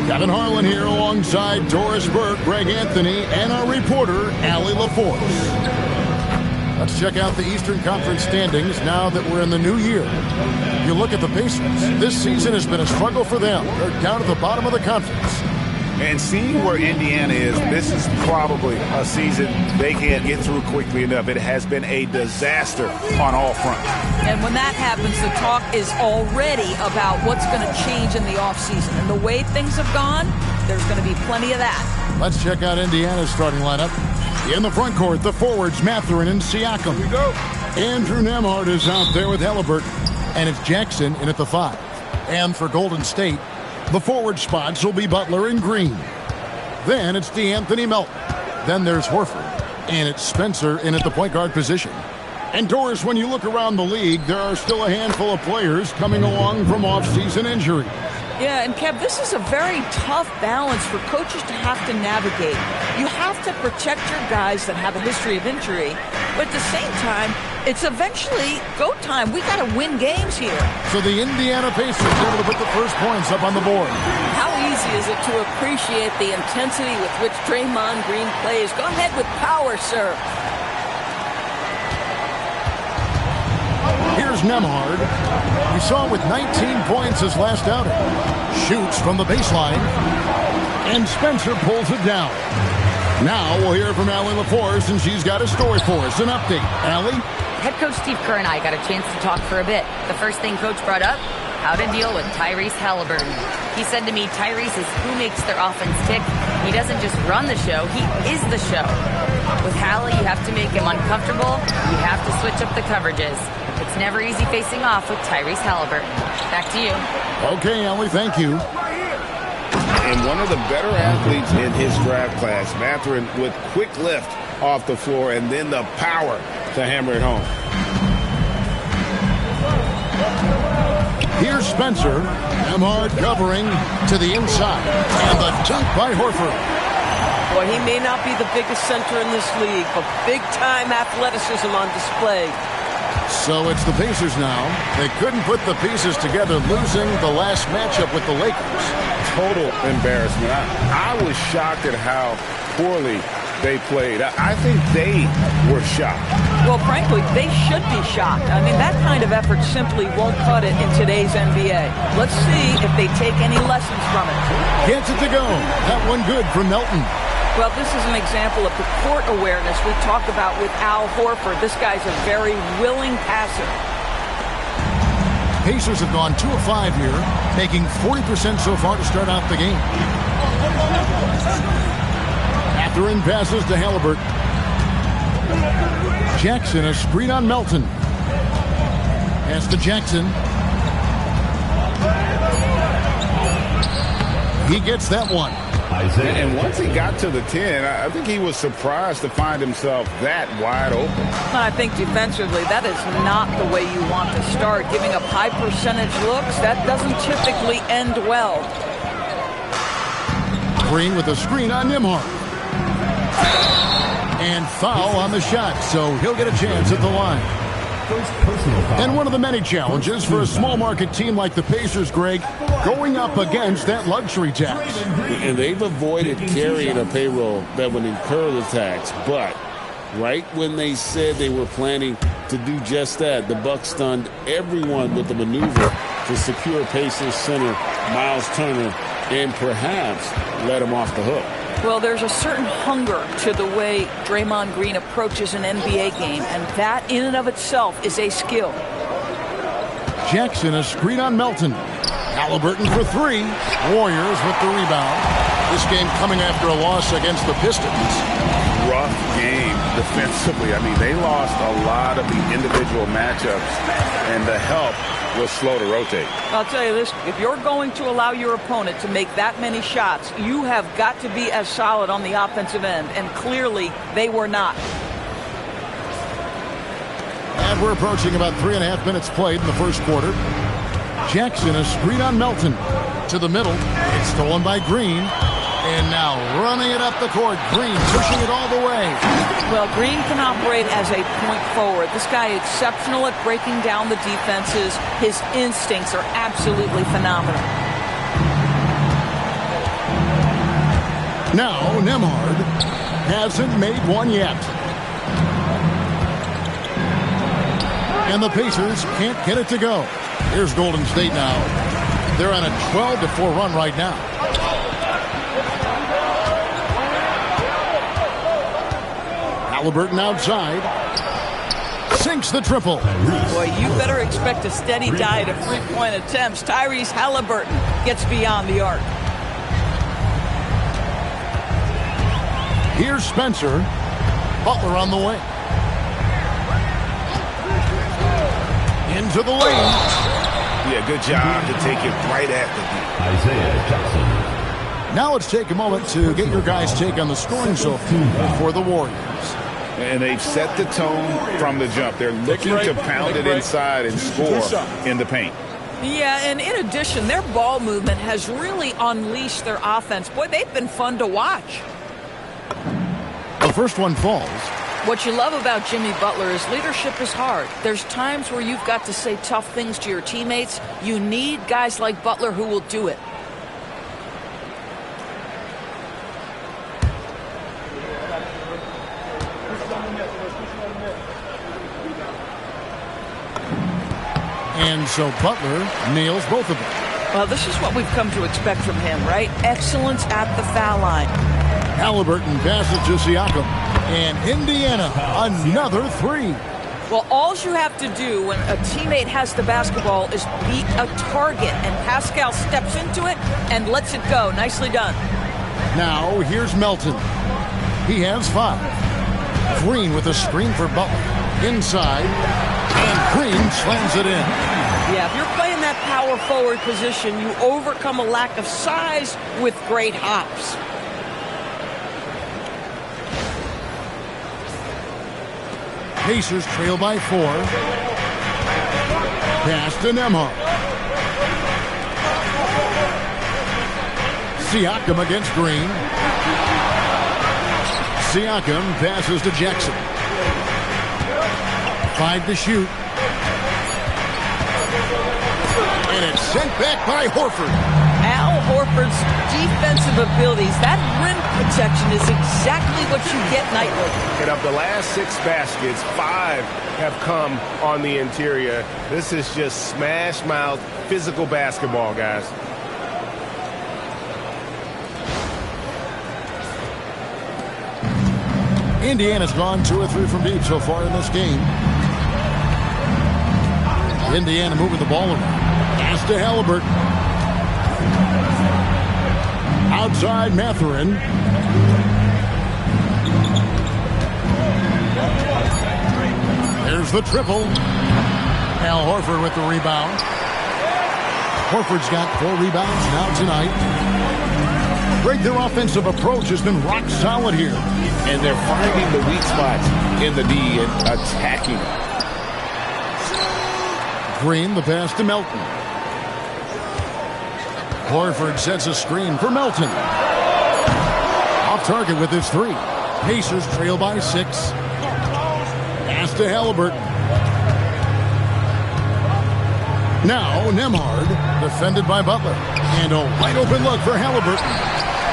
Kevin Harlan here alongside Doris Burke, Greg Anthony, and our reporter, Allie LaForce. Let's check out the Eastern Conference standings now that we're in the new year. You look at the Pacers. This season has been a struggle for them. They're down at the bottom of the conference. And seeing where Indiana is, this is probably a season they can't get through quickly enough. It has been a disaster on all fronts. And when that happens, the talk is already about what's going to change in the offseason. And the way things have gone, there's going to be plenty of that. Let's check out Indiana's starting lineup. In the front court, the forwards, Mathurin and Siakam. Here we go. Andrew Nembhard is out there with Halliburton. And it's Jackson in at the 5. And for Golden State, the forward spots will be Butler and Green. Then it's DeAnthony Melton. Then there's Horford. And it's Spencer in at the point guard position. And Doris, when you look around the league, there are still a handful of players coming along from off-season injury. Yeah, and Kev, this is a very tough balance for coaches to have to navigate. You have to protect your guys that have a history of injury, but at the same time, it's eventually go time. We got to win games here. So the Indiana Pacers able to put the first points up on the board. How easy is it to appreciate the intensity with which Draymond Green plays? Go ahead with power, sir. Here's Nembhard. We saw him with 19 points his last outing. Shoots from the baseline. And Spencer pulls it down. Now we'll hear from Allie LaForce, and she's got a story for us. An update. Allie? Head coach Steve Kerr and I got a chance to talk for a bit. The first thing coach brought up, how to deal with Tyrese Halliburton. He said to me, Tyrese is who makes their offense tick. He doesn't just run the show, he is the show. With Hallie, you have to make him uncomfortable. You have to switch up the coverages. It's never easy facing off with Tyrese Halliburton. Back to you. Okay, Allie, thank you. And one of the better athletes in his draft class, Mathurin, with quick lift off the floor and then the power to hammer it home. Here's Spencer. Nembhard covering to the inside. And the dunk by Horford. Boy, he may not be the biggest center in this league, but big-time athleticism on display. So it's the Pacers now. They couldn't put the pieces together, losing the last matchup with the Lakers. Total embarrassment. I was shocked at how poorly they played. I think they were shocked. Well, frankly, they should be shocked. I mean, that kind of effort simply won't cut it in today's NBA. Let's see if they take any lessons from it. Gets it to go. That one good from Melton. Well, this is an example of the court awareness we talked about with Al Horford. This guy's a very willing passer. Pacers have gone 2 of 5 here, making 40% so far to start out the game. Mathurin passes to Halliburton. Jackson, a screen on Melton. Pass to Jackson. He gets that one. And once he got to the 10, I think he was surprised to find himself that wide open. I think defensively, that is not the way you want to start. Giving up high percentage looks, that doesn't typically end well. Green with a screen on Nembhard. And foul on the shot, so he'll get a chance at the line. And one of the many challenges for a small market team like the Pacers, Greg, going up against that luxury tax. And they've avoided carrying a payroll that would incur the tax. But right when they said they were planning to do just that, the Bucks stunned everyone with the maneuver to secure Pacers center Miles Turner and perhaps let him off the hook. Well, there's a certain hunger to the way Draymond Green approaches an NBA game, and that in and of itself is a skill. Jackson, a screen on Melton. Halliburton for 3. Warriors with the rebound. This game coming after a loss against the Pistons. Rough game defensively. I mean, they lost a lot of the individual matchups, and the help was slow to rotate. I'll tell you this, if you're going to allow your opponent to make that many shots, you have got to be as solid on the offensive end, and clearly they were not. And we're approaching about 3.5 minutes played in the first quarter. Jackson, a screen on Melton. To the middle. It's stolen by Green. And now running it up the court. Green pushing it all the way. Well, Green can operate as a point forward. This guy is exceptional at breaking down the defenses. His instincts are absolutely phenomenal. Now Nembhard hasn't made one yet. And the Pacers can't get it to go. Here's Golden State now. They're on a 12-4 run right now. Halliburton outside. Sinks the triple. Boy, you better expect a steady diet of three-point attempts. Tyrese Halliburton gets beyond the arc. Here's Spencer. Butler on the way. Into the lane. Yeah, good job to take it right at the Isaiah Jackson. Now let's take a moment to get your guys' take on the scoring so far for the Warriors. And they've set the tone from the jump. They're looking to pound it inside and score in the paint. Yeah, and in addition, their ball movement has really unleashed their offense. Boy, they've been fun to watch. The first one falls. What you love about Jimmy Butler is leadership is hard. There's times where you've got to say tough things to your teammates. You need guys like Butler who will do it. And so Butler nails both of them. Well, this is what we've come to expect from him, right? Excellence at the foul line. Halliburton passes to Siakam. And Indiana, another three. Well, all you have to do when a teammate has the basketball is beat a target. And Pascal steps into it and lets it go. Nicely done. Now, here's Melton. He has 5. Green with a screen for Butler. Inside. And Green slams it in. Yeah, if you're playing that power forward position, you overcome a lack of size with great hops. Pacers trail by 4. Pass to Nembhard. Siakam against Green. Siakam passes to Jackson. 5 to shoot. And it's sent back by Horford. Al Horford's defensive abilities, that rim protection is exactly what you get nightly. And of the last 6 baskets, 5 have come on the interior. This is just smash mouth physical basketball, guys. Indiana's gone 2 or 3 from deep so far in this game. Indiana moving the ball around. Pass to Halliburton. Outside Mathurin. There's the triple. Al Horford with the rebound. Horford's got 4 rebounds now tonight. Great, their offensive approach has been rock solid here. And they're finding the weak spots in the D and attacking. Green, the pass to Melton. Horford sets a screen for Melton. Off target with his 3. Pacers trail by 6. Pass to Halliburton. Now Nembhard, defended by Butler. And a wide open look for Halliburton.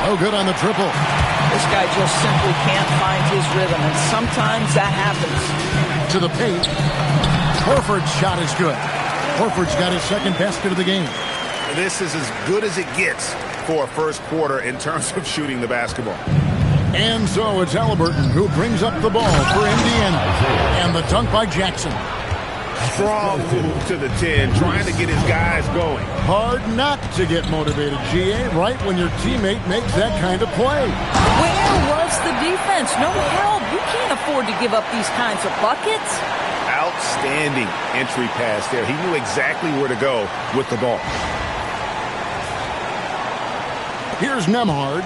No good on the triple. This guy just simply can't find his rhythm, and sometimes that happens. To the paint. Horford's shot is good. Horford's got his 2nd basket of the game. This is as good as it gets for a first quarter in terms of shooting the basketball. And so it's Halliburton who brings up the ball for Indiana. And the dunk by Jackson. Strong move to the 10, trying to get his guys going. Hard not to get motivated, GA, right when your teammate makes that kind of play. Where was the defense? No help. You can't afford to give up these kinds of buckets. Outstanding entry pass there. He knew exactly where to go with the ball. Here's Nembhard,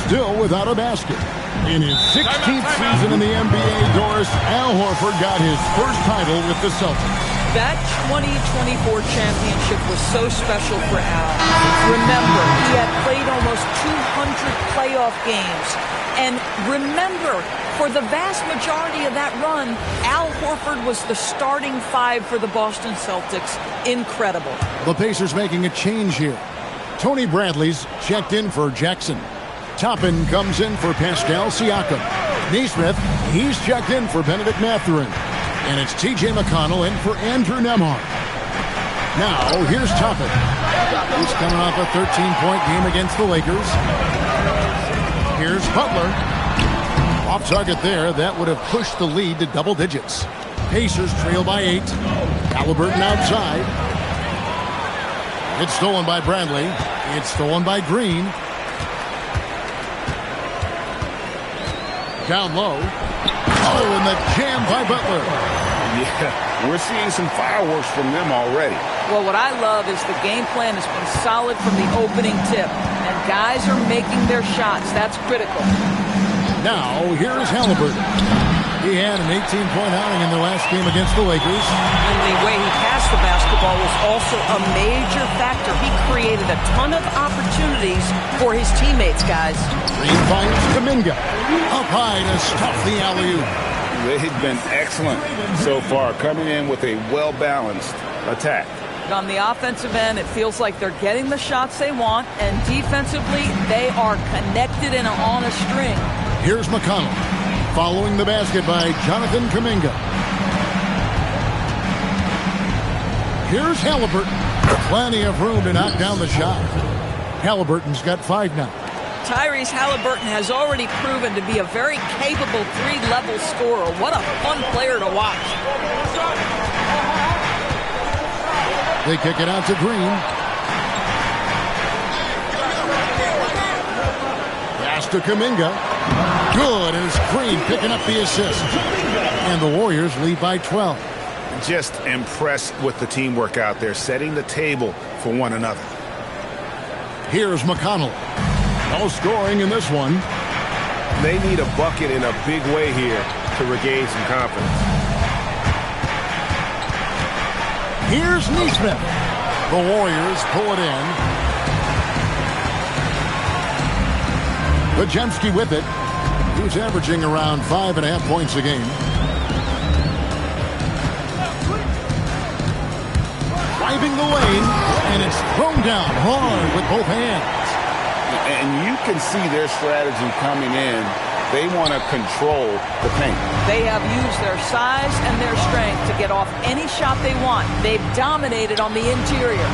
still without a basket. In his 16th season in the NBA, Doris, Al Horford got his first title with the Celtics. That 2024 championship was so special for Al. Remember, he had played almost 200 playoff games. And remember, for the vast majority of that run, Al Horford was the starting 5 for the Boston Celtics. Incredible. The Pacers making a change here. Tony Bradley's checked in for Jackson. Toppin comes in for Pascal Siakam. Neesmith, he's checked in for Benedict Mathurin. And it's T.J. McConnell in for Andrew Nembhard. Now, here's Toppin. He's coming off a 13-point game against the Lakers. Here's Butler. Off target there. That would have pushed the lead to double digits. Pacers trail by 8. Halliburton outside. It's stolen by Bradley. It's stolen by Green. Down low. Oh, and the jam by Butler. Yeah, we're seeing some fireworks from them already. Well, what I love is the game plan has been solid from the opening tip. And guys are making their shots. That's critical. Now, here's Halliburton. He had an 18-point outing in their last game against the Lakers. And the way he passed the basketball was also a major factor. He created a ton of opportunities for his teammates, guys. Green finds Kuminga. Up high to stop the alley-oop. They've been excellent so far, coming in with a well-balanced attack. On the offensive end, it feels like they're getting the shots they want, and defensively, they are connected and on a string. Here's McConnell, following the basket by Jonathan Kuminga. Here's Halliburton. Plenty of room to knock down the shot. Halliburton's got 5 now. Tyrese Halliburton has already proven to be a very capable 3-level scorer. What a fun player to watch. They kick it out to Green. Pass to Kuminga. Good, and it's Green picking up the assist. And the Warriors lead by 12. Just impressed with the teamwork out there, setting the table for one another. Here's McConnell. No scoring in this one. They need a bucket in a big way here to regain some confidence. Here's Neesmith. The Warriors pull it in. Podziemski with it. He's averaging around 5.5 points a game. Driving the lane, and it's thrown down hard with both hands. And you can see their strategy coming in. They want to control the paint. They have used their size and their strength to get off any shot they want. They've dominated on the interior.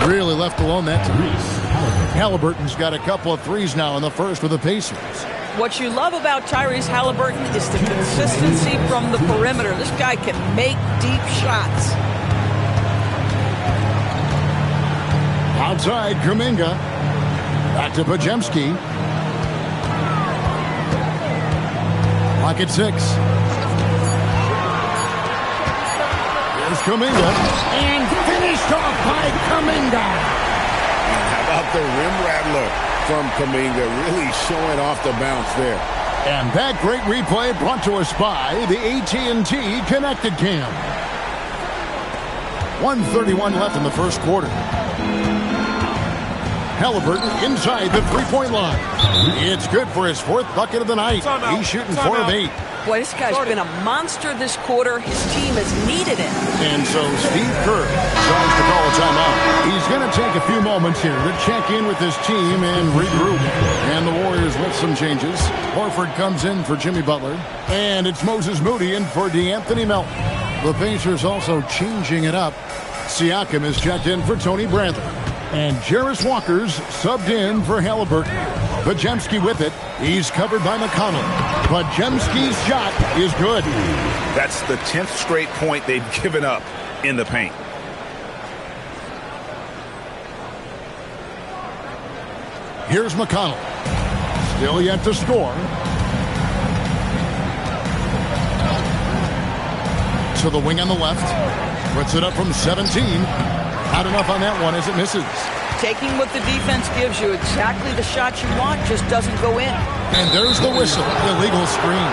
Really left alone that time. Halliburton's got a couple of threes now in the first for the Pacers. What you love about Tyrese Halliburton is the consistency from the perimeter. This guy can make deep shots. Outside, Kuminga. Back to Podziemski. Clock at 6. Here's Kuminga. And finished off by Kuminga. How about the rim rattler from Kuminga, really showing off the bounce there. And that great replay brought to us by the AT&T Connected Cam. 1:31 left in the first quarter. Halliburton inside the three-point line. It's good for his 4th bucket of the night. He's shooting 4 of 8. Boy, this guy's been a monster this quarter. His team has needed it. And so Steve Kerr tries to call a timeout. He's going to take a few moments here to check in with his team and regroup. And the Warriors with some changes. Horford comes in for Jimmy Butler. And it's Moses Moody in for DeAnthony Melton. The Pacers also changing it up. Siakam is checked in for Tony Bradley. And Jarris Walker's subbed in for Halliburton. Podziemski with it. He's covered by McConnell. Podziemski's shot is good. That's the 10th straight point they've given up in the paint. Here's McConnell. Still yet to score. To the wing on the left. Puts it up from 17. Not enough on that one as it misses. Taking what the defense gives you, exactly the shot you want, just doesn't go in. And there's the whistle, illegal screen.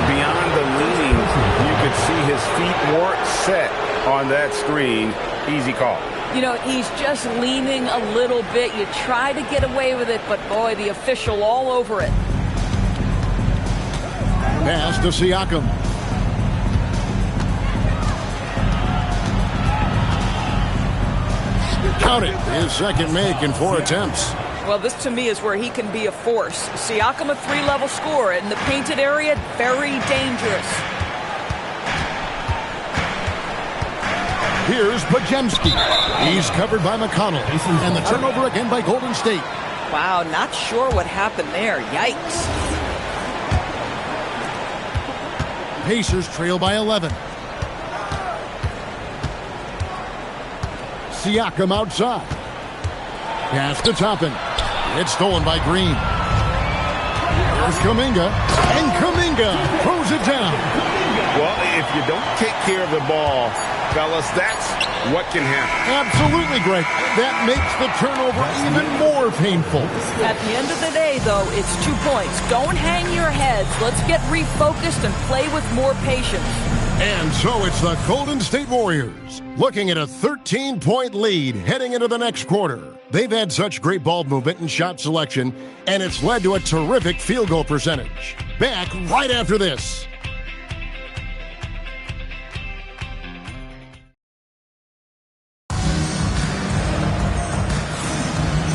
Beyond the leaning, you could see his feet weren't set on that screen. Easy call. You know, he's just leaning a little bit. You try to get away with it, but boy, the official all over it. Pass to Siakam. Count it. His second make in 4 attempts. Well, this to me is where he can be a force. Siakam, a 3-level scorer in the painted area, very dangerous. Here's Pajemski. He's covered by McConnell. And the turnover again by Golden State. Wow, not sure what happened there. Yikes. Pacers trail by 11. Siakam outside. Pass to Toppin. It's stolen by Green. Here's Kuminga. And Kuminga throws it down. Well, if you don't take care of the ball, fellas, that's what can happen. Absolutely, Greg. That makes the turnover even more painful. At the end of the day, though, it's 2 points. Don't hang your heads. Let's get refocused and play with more patience. And so it's the Golden State Warriors looking at a 13-point lead heading into the next quarter. They've had such great ball movement and shot selection, and it's led to a terrific field goal percentage. Back right after this.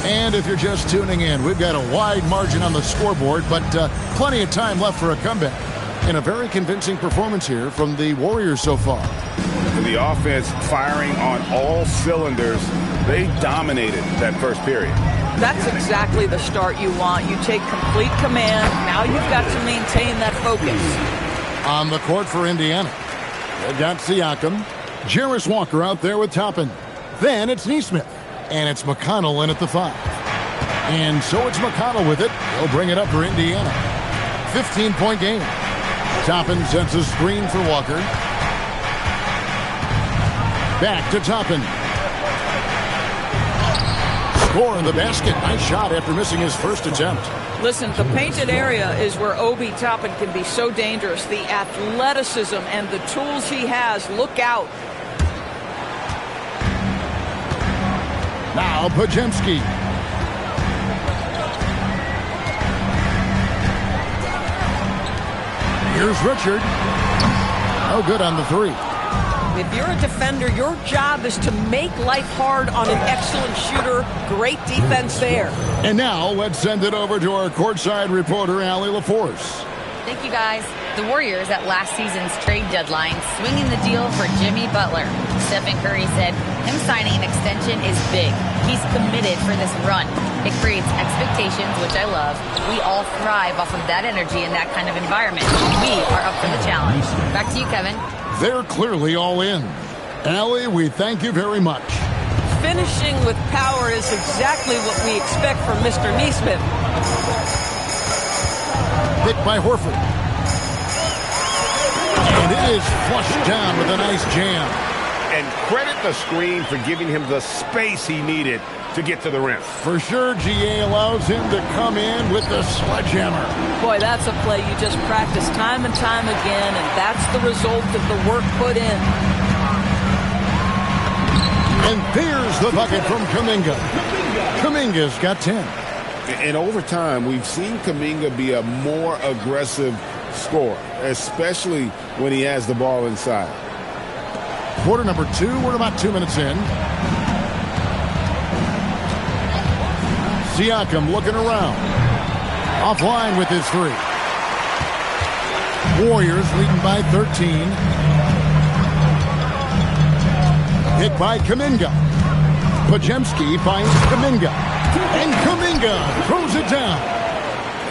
And if you're just tuning in, we've got a wide margin on the scoreboard, but plenty of time left for a comeback. And a very convincing performance here from the Warriors so far. The offense firing on all cylinders. They dominated that first period. That's exactly the start you want. You take complete command. Now you've got to maintain that focus. On the court for Indiana, they've got Siakam. Jarris Walker out there with Toppin. Then it's Nesmith. And it's McConnell in at the 5. And so it's McConnell with it. He'll bring it up for Indiana. 15-point game. Toppin sends a screen for Walker. Back to Toppin. Score in the basket. Nice shot after missing his first attempt. Listen, the painted area is where Obi Toppin can be so dangerous. The athleticism and the tools he has. Look out. Now Pajemski. Here's Richard. No good on the 3. If you're a defender, your job is to make life hard on an excellent shooter. Great defense there. And now let's send it over to our courtside reporter, Allie LaForce. Thank you, guys. The Warriors at last season's trade deadline swinging the deal for Jimmy Butler. Stephen Curry said him signing an extension is big. He's committed for this run. It creates expectations, which I love. We all thrive off of that energy in that kind of environment. We are up for the challenge. Back to you, Kevin. They're clearly all in. Allie, we thank you very much. Finishing with power is exactly what we expect from Mr. Nesmith. Picked by Horford. And it is flushed down with a nice jam. And credit the screen for giving him the space he needed to get to the rim. For sure, GA allows him to come in with the sledgehammer. Boy, that's a play you just practice time and time again, and that's the result of the work put in. And there's the bucket from Kuminga. Kuminga's got 10. And over time, we've seen Kuminga be a more aggressive scorer, especially when he has the ball inside. Quarter number 2, we're about 2 minutes in. Siakam looking around. Offline with his 3. Warriors leading by 13. Hit by Kuminga. Pajemski finds Kuminga. And Kuminga throws it down.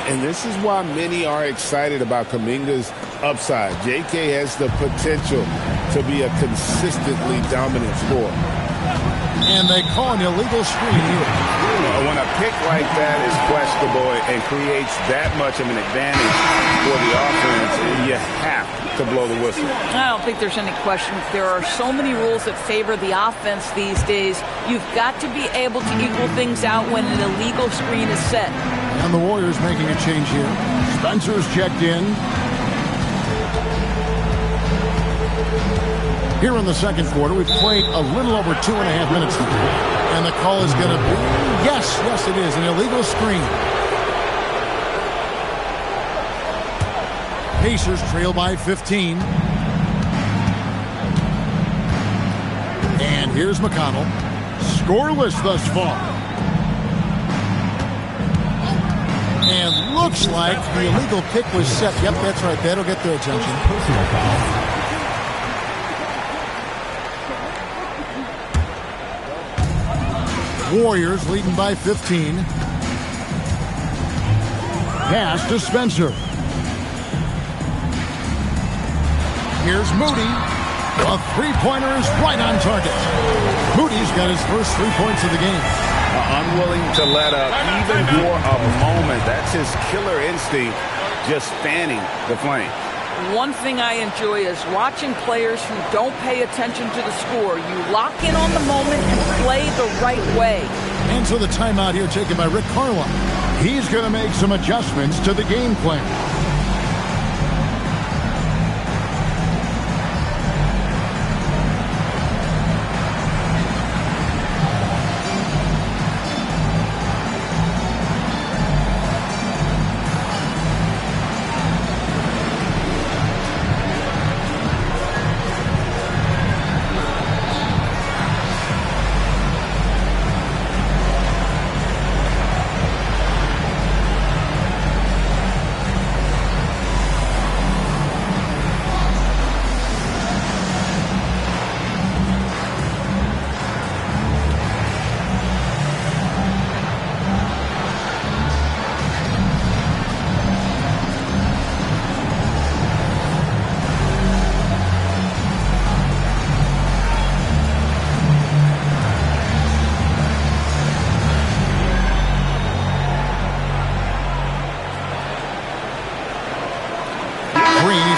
And this is why many are excited about Kuminga's upside. JK has the potential to be a consistently dominant scorer. And they call an illegal screen here. When a pick like that is questionable and creates that much of an advantage for the offense, you have to blow the whistle. I don't think there's any question. There are so many rules that favor the offense these days. You've got to be able to equal things out when an illegal screen is set. And the Warriors making a change here. Spencer's checked in. Here in the second quarter, we've played a little over 2.5 minutes now. And the call is going to be, yes, it is, an illegal screen. Pacers trail by 15. And here's McConnell. Scoreless thus far. And looks like the illegal kick was set. Yep, that's right. That'll get their attention. Personal foul. Warriors leading by 15. Pass to Spencer. Here's Moody. A three-pointer is right on target. Moody's got his first 3 points of the game. Unwilling to let up even for a moment. That's his killer instinct, just fanning the flame. One thing I enjoy is watching players who don't pay attention to the score. You lock in on the moment and play the right way. And so the timeout here taken by Rick Carlisle. He's going to make some adjustments to the game plan.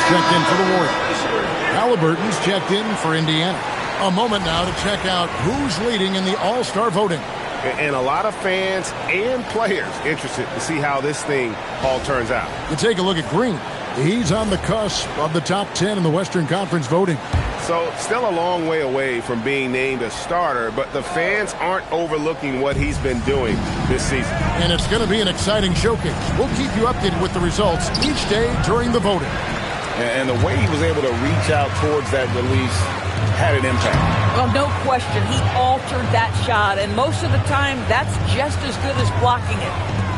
Checked in for the Warriors. Halliburton's checked in for Indiana. A moment now to check out who's leading in the All-Star voting. And a lot of fans and players interested to see how this thing all turns out. You take a look at Green. He's on the cusp of the top 10 in the Western Conference voting. So still a long way away from being named a starter, but the fans aren't overlooking what he's been doing this season. And it's going to be an exciting showcase. We'll keep you updated with the results each day during the voting. And the way he was able to reach out towards that release had an impact. Well, no question. He altered that shot, and most of the time, that's just as good as blocking it.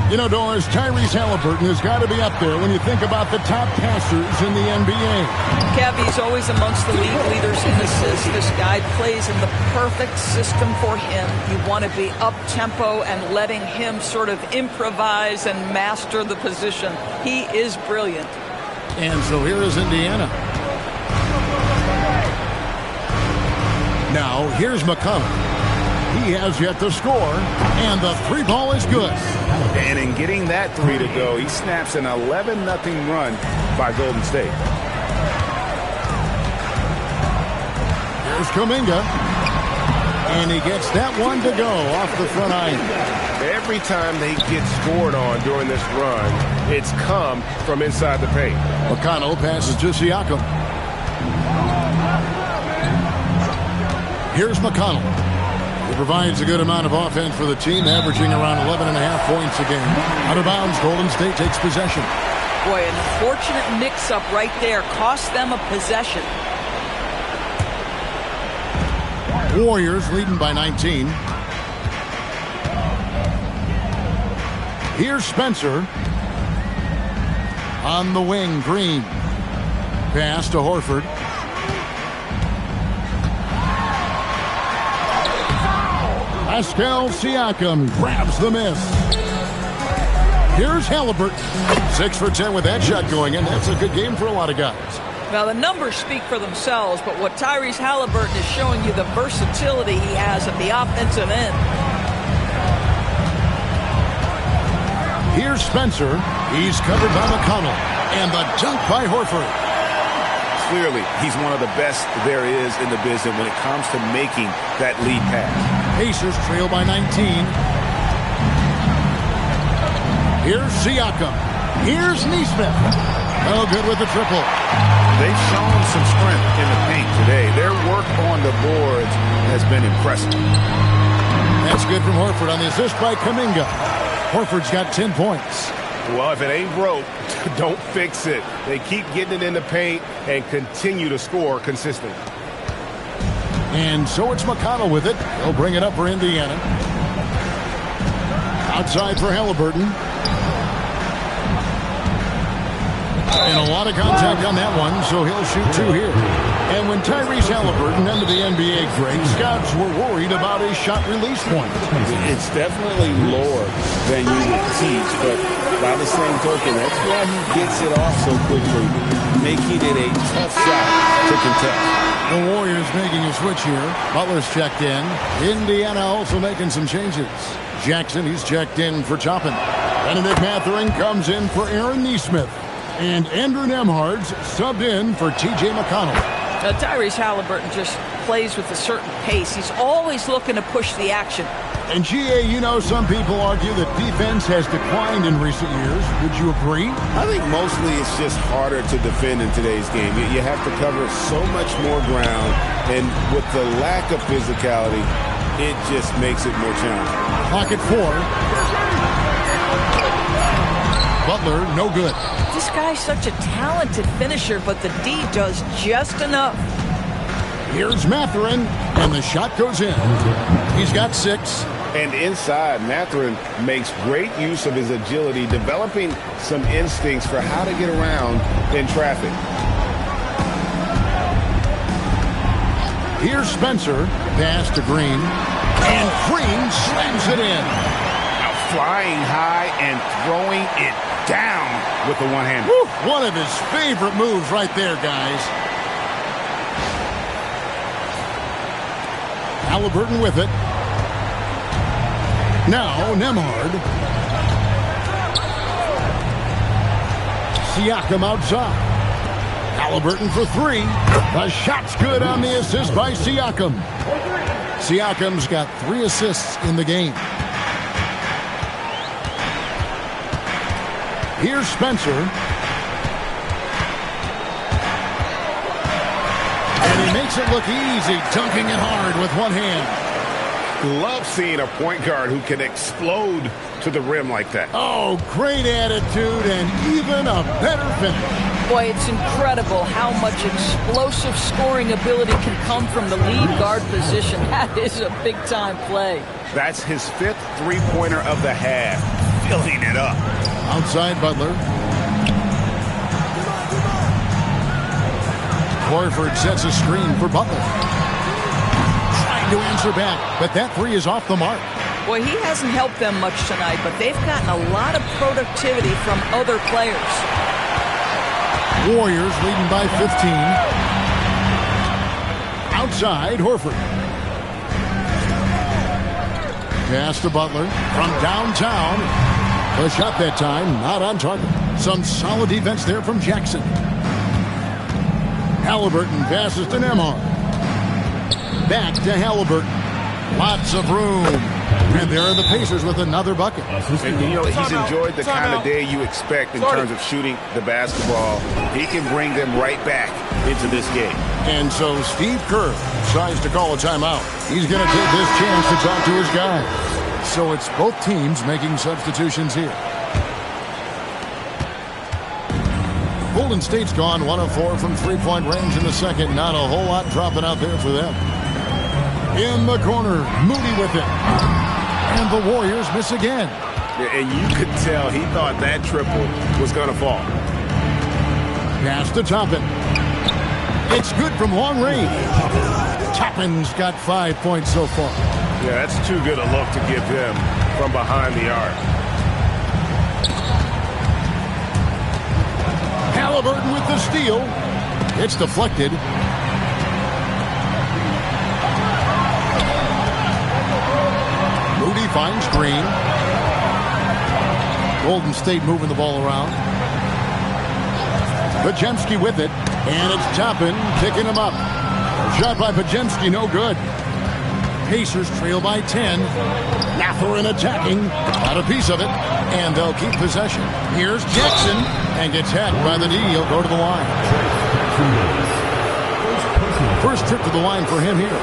You know, Doris, Tyrese Halliburton has got to be up there when you think about the top passers in the NBA. Kev, he's always amongst the league leaders in assists. This guy plays in the perfect system for him. You want to be up-tempo and letting him sort of improvise and master the position. He is brilliant. And so here is Indiana. Now, here's McConnell. He has yet to score, and the three ball is good. And in getting that three to go, he snaps an 11-0 run by Golden State. Here's Kuminga. And he gets that one to go off the front iron. Every time they get scored on during this run, it's come from inside the paint. McConnell passes to Siakam. Here's McConnell. He provides a good amount of offense for the team, averaging around 11.5 points a game. Out of bounds, Golden State takes possession. Boy, an unfortunate mix-up right there cost them a possession. Warriors leading by 19. Here's Spencer. On the wing, Green. Pass to Horford. Pascal Siakam grabs the miss. Here's Halliburton. 6 for 10 with that shot going in. That's a good game for a lot of guys. Now, the numbers speak for themselves, but what Tyrese Halliburton is showing you, the versatility he has at the offensive end. Here's Spencer. He's covered by McConnell. And the dunk by Horford. Clearly, he's one of the best there is in the business when it comes to making that lead pass. Pacers trail by 19. Here's Siakam. Here's Nesmith. Oh, good with the triple. They've shown some strength in the paint today. Their work on the boards has been impressive. That's good from Horford on the assist by Kuminga. Horford's got 10 points. Well, if it ain't broke, don't fix it. They keep getting it in the paint and continue to score consistently. And so it's McConnell with it. He'll bring it up for Indiana. Outside for Halliburton. And a lot of contact on that one, so he'll shoot 2 here. And when Tyrese Halliburton entered the NBA great, scouts were worried about his shot release point. It's definitely lower than you would teach, but by the same token, that's why he gets it off so quickly, making it a tough shot to contest. The Warriors making a switch here. Butler's checked in. Indiana also making some changes. Jackson, he's checked in for Toppin. Benedict Mathurin comes in for Aaron Nesmith. And Andrew Nembhard's subbed in for T.J. McConnell. Tyrese Halliburton just plays with a certain pace. He's always looking to push the action. And GA, you know, some people argue that defense has declined in recent years. Would you agree? I think mostly it's just harder to defend in today's game. You have to cover so much more ground, and with the lack of physicality, it just makes it more challenging. Pocket 4. Butler, no good. This guy's such a talented finisher, but the D does just enough. Here's Mathurin, and the shot goes in. He's got 6. And inside, Mathurin makes great use of his agility, developing some instincts for how to get around in traffic. Here's Spencer, pass to Green, and Green slams it in. Now flying high and throwing it down with the one-hander. One of his favorite moves right there, guys. Halliburton with it. Now Nembhard. Siakam outside. Halliburton for 3. The shot's good on the assist by Siakam. Siakam's got 3 assists in the game. Here's Spencer. And he makes it look easy, dunking it hard with one hand. Love seeing a point guard who can explode to the rim like that. Oh, great attitude and even a better finish. Boy, it's incredible how much explosive scoring ability can come from the lead guard position. That is a big-time play. That's his 5th three-pointer of the half. Filling it up. Outside Butler. Horford sets a screen for Butler. Trying to answer back, but that 3 is off the mark. Boy, he hasn't helped them much tonight, but they've gotten a lot of productivity from other players. Warriors leading by 15. Outside, Horford. Pass to Butler from downtown. The shot that time, not on target. Some solid defense there from Jackson. Halliburton passes to Nembhard. Back to Halliburton. Lots of room. And there are the Pacers with another bucket. And, you know, he's enjoyed the kind of day you expect in terms of shooting the basketball. He can bring them right back into this game. And so Steve Kerr decides to call a timeout. He's going to take this chance to talk to his guys. So it's both teams making substitutions here. Golden State's gone 1 of 4 from three-point range in the second. Not a whole lot dropping out there for them. In the corner, Moody with it. And the Warriors miss again. And you could tell he thought that triple was going to fall. Pass to Toppin. It's good from long range. Toppin's got 5 points so far. Yeah, that's too good a look to give him from behind the arc. Halliburton with the steal. It's deflected. Moody finds Green. Golden State moving the ball around. Podziemski with it. And it's Toppin picking him up. Shot by Podziemski, no good. Pacers trail by 10. Mathurin attacking. Got a piece of it. And they'll keep possession. Here's Jackson. And gets hacked by the D. He'll go to the line. First trip to the line for him here.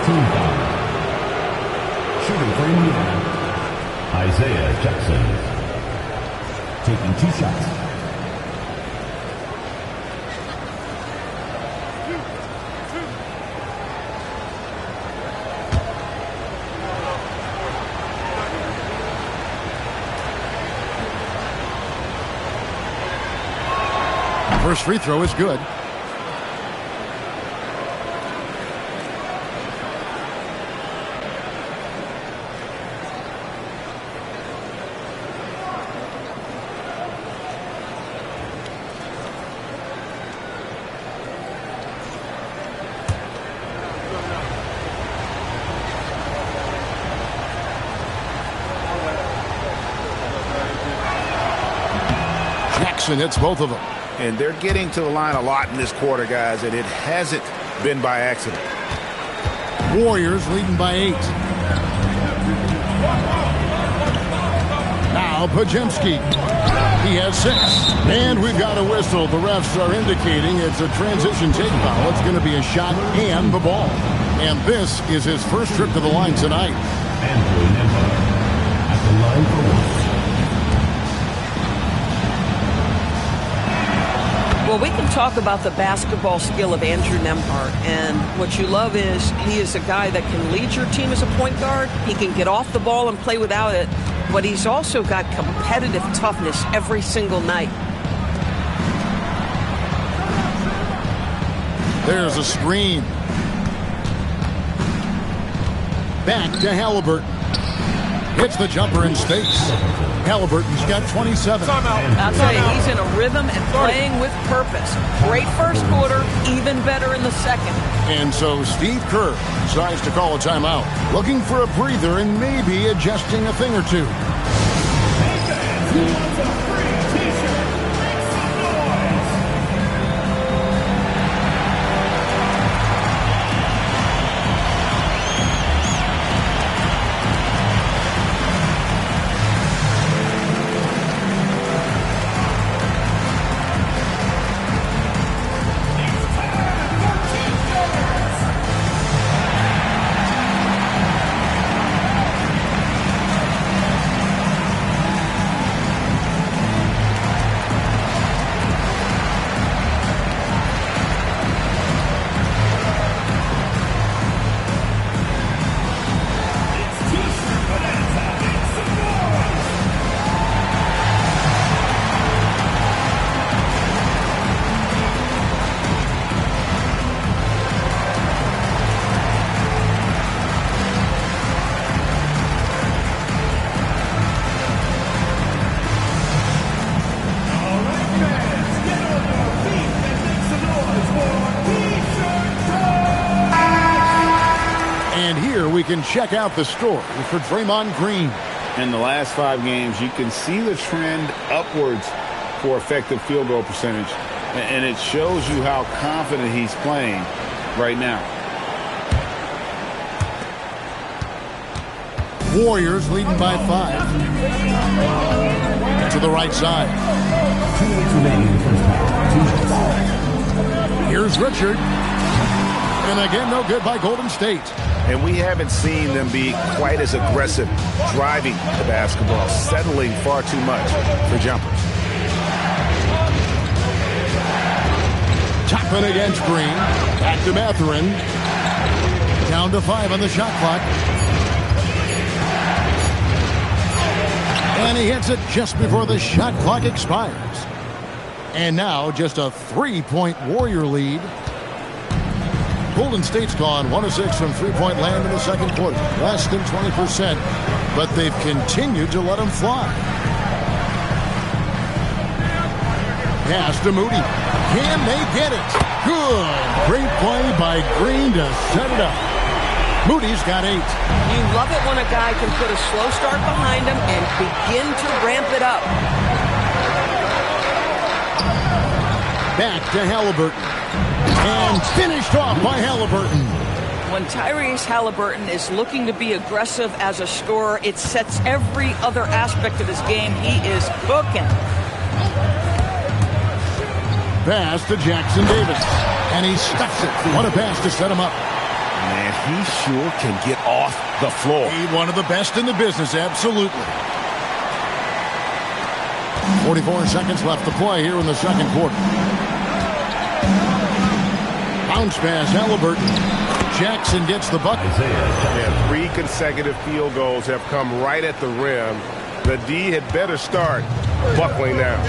Shooting for Indiana, Isaiah Jackson. Taking 2 shots. First free throw is good. Jackson hits both of them. And they're getting to the line a lot in this quarter, guys, and it hasn't been by accident. Warriors leading by 8. Now Pajemski. He has 6. And we've got a whistle. The refs are indicating it's a transition take foul. It's going to be a shot and the ball. And this is his first trip to the line tonight. Andrew Nembhard at the line for one. Well, we can talk about the basketball skill of Andrew Nembhard, and what you love is he is a guy that can lead your team as a point guard. He can get off the ball and play without it, but he's also got competitive toughness every single night. There's a screen. Back to Halliburton. Hits the jumper in space. Halliburton's got 27. I'll tell you, he's in a rhythm and playing with purpose. Great first quarter, even better in the second. And so Steve Kerr decides to call a timeout, looking for a breather and maybe adjusting a thing or two. We can check out the story for Draymond Green. In the last 5 games, you can see the trend upwards for effective field goal percentage. And it shows you how confident he's playing right now. Warriors leading by 5. To the right side. Here's Richard. And again, no good by Golden State. And we haven't seen them be quite as aggressive driving the basketball, settling far too much for jumpers. Chapman against Green. Back to Mathurin. Down to 5 on the shot clock. And he hits it just before the shot clock expires. And now just a 3-point Warrior lead. Golden State's gone 1 of 6 from three-point land in the second quarter. Less than 20%, but they've continued to let them fly. Pass to Moody. Can they get it? Good. Great play by Green to set it up. Moody's got 8. You love it when a guy can put a slow start behind him and begin to ramp it up. Back to Halliburton. And finished off by Halliburton. When Tyrese Halliburton is looking to be aggressive as a scorer, it sets every other aspect of his game. He is cooking. Pass to Jackson Davis. And he stuffs it. What a pass to set him up. Man, he sure can get off the floor. He's one of the best in the business, absolutely. 44 seconds left to play here in the second quarter. Bounce pass, Halliburton. Jackson gets the bucket. Yeah, 3 consecutive field goals have come right at the rim. The D had better start buckling down.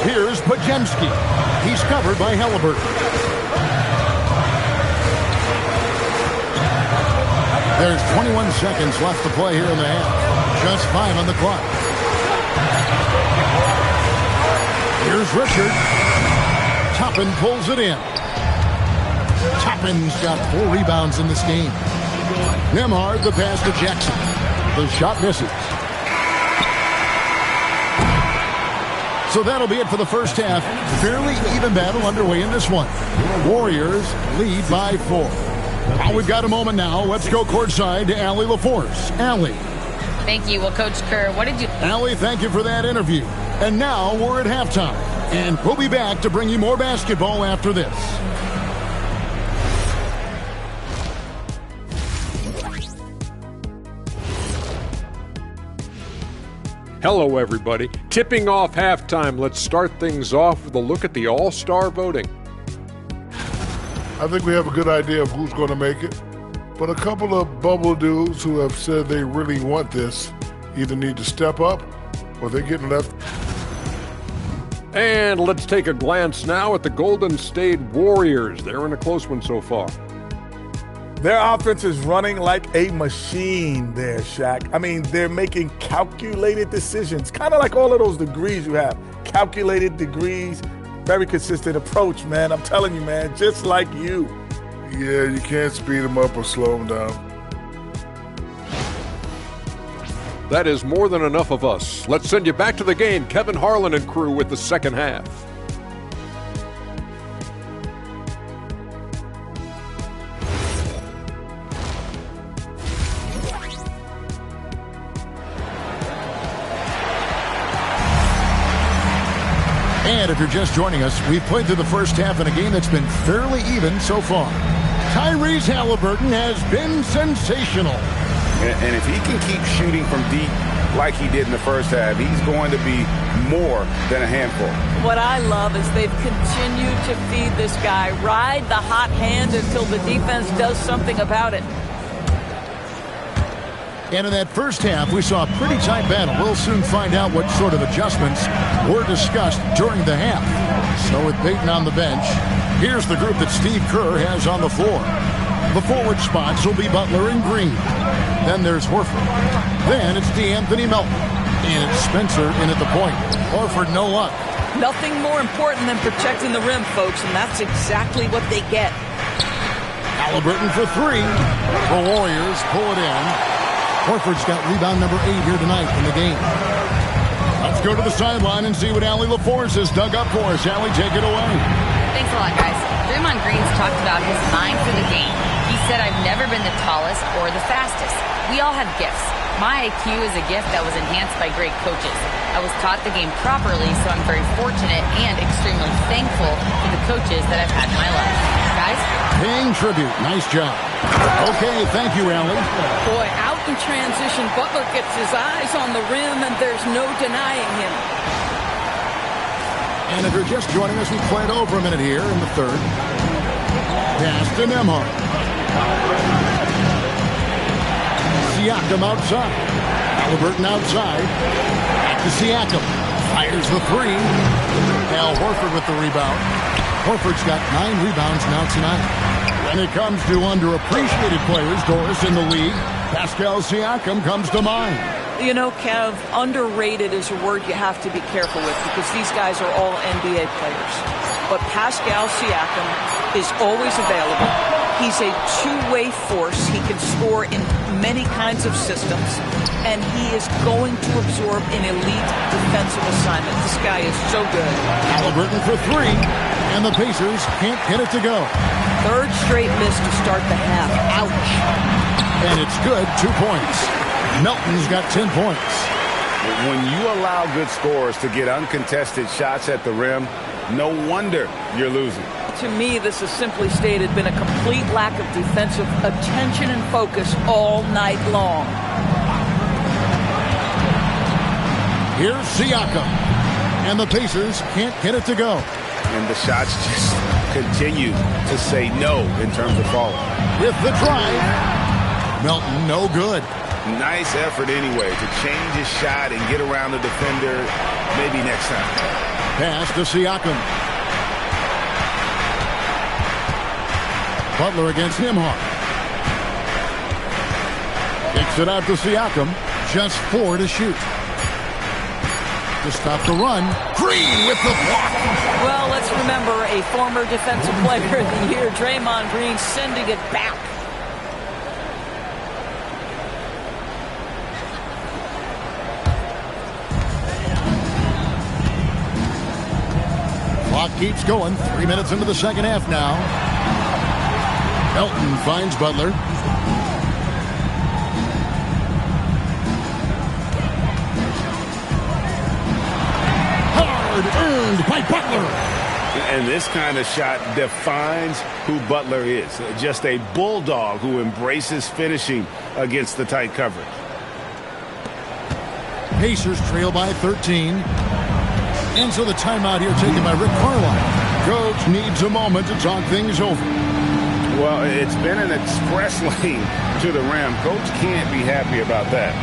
Here's Pajemski. He's covered by Halliburton. There's 21 seconds left to play here in the half. Just 5 on the clock. Here's Richard. Toppin pulls it in. Toppin's got 4 rebounds in this game. Nembhard, the pass to Jackson. The shot misses. So that'll be it for the first half. Fairly even battle underway in this one. Warriors lead by 4. We've got a moment now. Let's go courtside to Allie LaForce. Allie. Thank you. Well, Coach Kerr, what did you... Allie, thank you for that interview. And now we're at halftime. And we'll be back to bring you more basketball after this. Hello, everybody. Tipping off halftime. Let's start things off with a look at the All-Star voting. I think we have a good idea of who's going to make it. But a couple of bubble dudes who have said they really want this either need to step up or they're getting left. And let's take a glance now at the Golden State Warriors. They're in a close one so far. Their offense is running like a machine there, Shaq. I mean, they're making calculated decisions, kind of like all of those degrees you have. Calculated degrees, very consistent approach, man. I'm telling you, man, just like you. Yeah, you can't speed them up or slow them down. That is more than enough of us. Let's send you back to the game. Kevin Harlan and crew with the second half. And if you're just joining us, we've played through the first half in a game that's been fairly even so far. Tyrese Halliburton has been sensational. And if he can keep shooting from deep like he did in the first half, he's going to be more than a handful. What I love is they've continued to feed this guy. Ride the hot hand until the defense does something about it. And in that first half, we saw a pretty tight battle. We'll soon find out what sort of adjustments were discussed during the half. So with Payton on the bench, here's the group that Steve Kerr has on the floor. The forward spots will be Butler and Green. Then there's Horford. Then it's D'Anthony Melton. And it's Spencer in at the point. Horford, no luck. Nothing more important than protecting the rim, folks, and that's exactly what they get. Halliburton for 3. The Warriors pull it in. Horford's got rebound number 8 here tonight in the game. Let's go to the sideline and see what Allie LaForce has dug up for us. Allie, take it away. Thanks a lot, guys. Draymond Green's talked about his mind for the game. He said, I've never been the tallest or the fastest. We all have gifts. My IQ is a gift that was enhanced by great coaches. I was taught the game properly, so I'm very fortunate and extremely thankful for the coaches that I've had in my life. Guys? Paying tribute. Nice job. Okay, thank you, Allie. Boy, out in transition, Butler gets his eyes on the rim, and there's no denying him. And if you're just joining us, we played over a minute here in the third. Pass to Nembhard. Siakam outside. Halliburton outside. Back to Siakam. Fires the 3. Al Horford with the rebound. Horford's got 9 rebounds now tonight. When it comes to underappreciated players, Doris, in the league, Pascal Siakam comes to mind. You know, Kev, underrated is a word you have to be careful with because these guys are all NBA players. But Pascal Siakam is always available. He's a two-way force. He can score in many kinds of systems, and he is going to absorb an elite defensive assignment. This guy is so good. Halliburton for 3, and the Pacers can't get it to go. Third straight miss to start the half. Ouch. And it's good, 2 points. Melton's got 10 points. When you allow good scorers to get uncontested shots at the rim, no wonder you're losing. To me, this is simply stated been a complete lack of defensive attention and focus all night long. Here's Siakam, and the Pacers can't get it to go. And the shots just continue to say no in terms of falling. With the drive, Melton no good. Nice effort anyway to change his shot and get around the defender maybe next time. Pass to Siakam. Butler against Nembhard. Kicks it out to Siakam. Just 4 to shoot. To stop the run. Green with the block. Well, let's remember a former defensive player of the year, Draymond Green, sending it back. Clock keeps going. 3 minutes into the second half now. Melton finds Butler. Hard earned by Butler. And this kind of shot defines who Butler is. Just a bulldog who embraces finishing against the tight coverage. Pacers trail by 13. And so the timeout here taken by Rick Carlisle. Coach needs a moment to talk things over. Well, it's been an express lane to the rim. Coach can't be happy about that.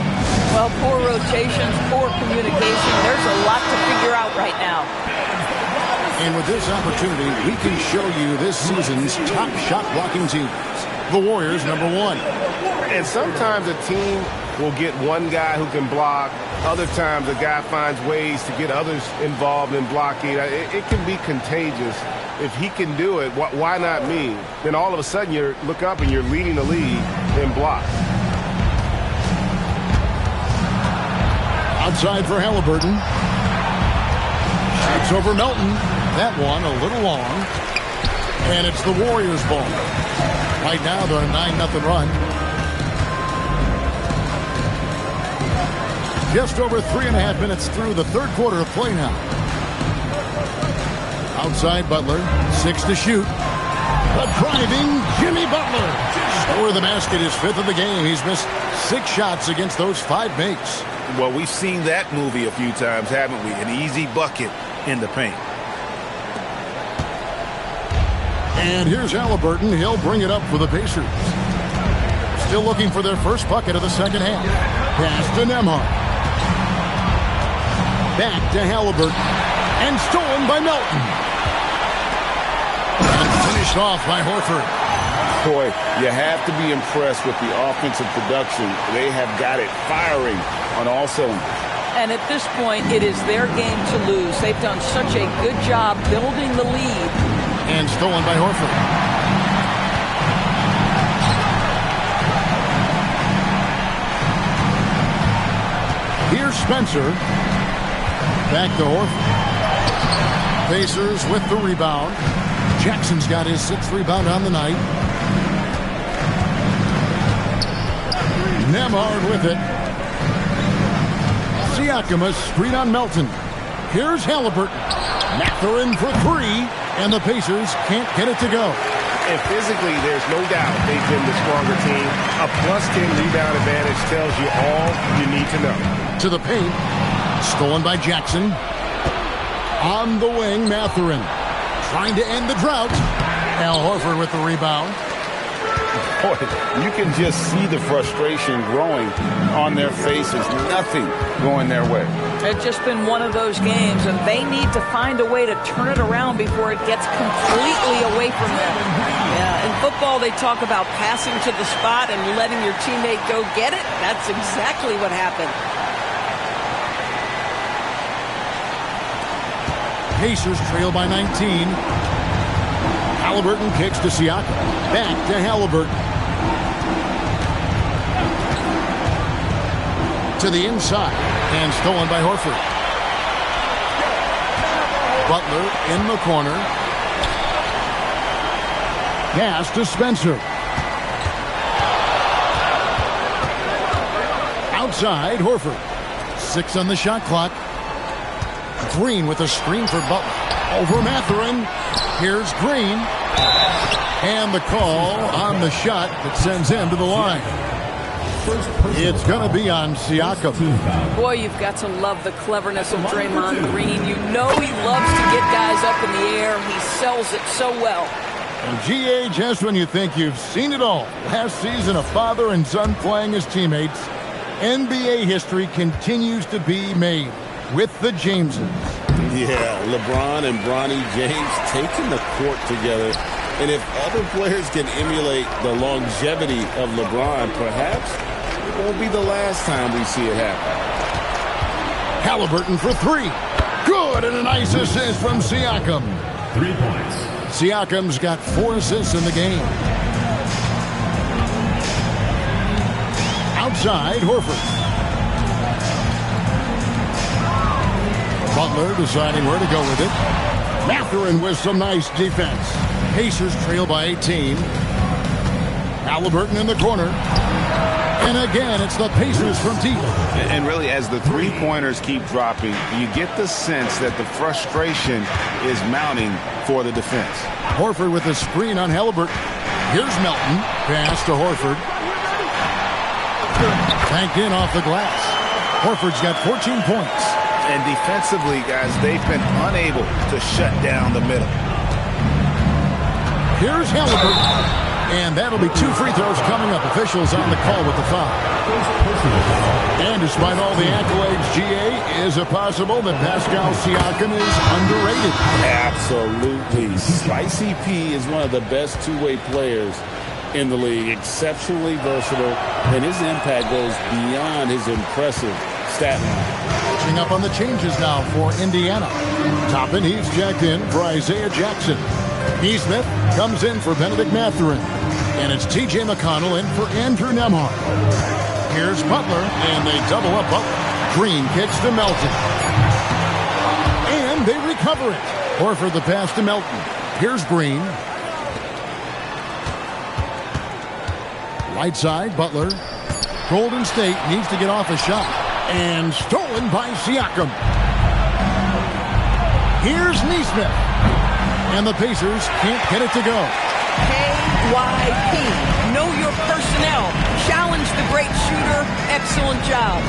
Well, poor rotations, poor communication. There's a lot to figure out right now. And with this opportunity, we can show you this season's top shot blocking teams. The Warriors, #1. And sometimes a team will get one guy who can block. Other times a guy finds ways to get others involved in blocking. It can be contagious. If he can do it, why not me? Then all of a sudden you look up and you're leading the league in blocks. Outside for Halliburton. Shoots over Melton. That one a little long. And it's the Warriors' ball. Right now they're on a 9-0 run. Just over 3.5 minutes through the third quarter of play now. Outside Butler, 6 to shoot. A driving Jimmy Butler. Score of the basket, his 5th of the game. He's missed 6 shots against those 5 makes. Well, we've seen that movie a few times, haven't we? An easy bucket in the paint. And here's Halliburton. He'll bring it up for the Pacers. Still looking for their first bucket of the second half. Pass to Nembhard. Back to Halliburton. And stolen by Melton. And finished off by Horford. Boy, you have to be impressed with the offensive production. They have got it firing on all cylinders. And at this point, it is their game to lose. They've done such a good job building the lead. And stolen by Horford. Here's Spencer. Back to Horford. Pacers with the rebound. Jackson's got his 6th rebound on the night. Nembhard with it. Siakam a screen on Melton. Here's Halliburton. Mathurin for 3, and the Pacers can't get it to go. And physically, there's no doubt they've been the stronger team. A +10 rebound advantage tells you all you need to know. To the paint. Stolen by Jackson. On the wing, Mathurin. Trying to end the drought. Al Horford with the rebound. Boy, you can just see the frustration growing on their faces. Nothing going their way. It's just been one of those games, and they need to find a way to turn it around before it gets completely away from them. Yeah, in football, they talk about passing to the spot and letting your teammate go get it. That's exactly what happened. Pacers trail by 19. Halliburton kicks to Siakam. Back to Halliburton. To the inside. And stolen by Horford. Butler in the corner. Pass to Spencer. Outside, Horford. 6 on the shot clock. Green with a screen for Butler. Over Mathurin. Here's Green. And the call on the shot that sends him to the line. It's going to be on Siakam. Boy, you've got to love the cleverness of Draymond Green. You know he loves to get guys up in the air. He sells it so well. And GA, just when you think you've seen it all. Last season, a father and son playing as teammates. NBA history continues to be made with the Jameses. Yeah, LeBron and Bronny James taking the court together. And if other players can emulate the longevity of LeBron, perhaps it won't be the last time we see it happen. Halliburton for three. Good, and a nice assist from Siakam. 3 points. Siakam's got 4 assists in the game. Outside, Horford. Butler deciding where to go with it. Mathurin with some nice defense. Pacers trail by 18. Halliburton in the corner. And again, it's the Pacers from deep. And really, as the three-pointers keep dropping, you get the sense that the frustration is mounting for the defense. Horford with a screen on Halliburton. Here's Melton. Pass to Horford. Banked in off the glass. Horford's got 14 points. And defensively, guys, they've been unable to shut down the middle. Here's Halliburton. And that'll be 2 free throws coming up. Officials on the call with the foul. And despite all the accolades, GA, is it possible that Pascal Siakam is underrated? Absolutely. Spicy P is one of the best two-way players in the league. Exceptionally versatile, and his impact goes beyond his impressive stat line. Catching up on the changes now for Indiana. Toppin, he's jacked in for Isaiah Jackson. Neesmith comes in for Benedict Mathurin. And it's T.J. McConnell in for Andrew Nembhard. Here's Butler, and they double up Butler. Green kicks to Melton. And they recover it. Horford the pass to Melton. Here's Green. Right side, Butler. Golden State needs to get off a shot. And stolen by Siakam. Here's Neesmith. And the Pacers can't get it to go. KYP. Know your personnel. Challenge the great shooter. Excellent job.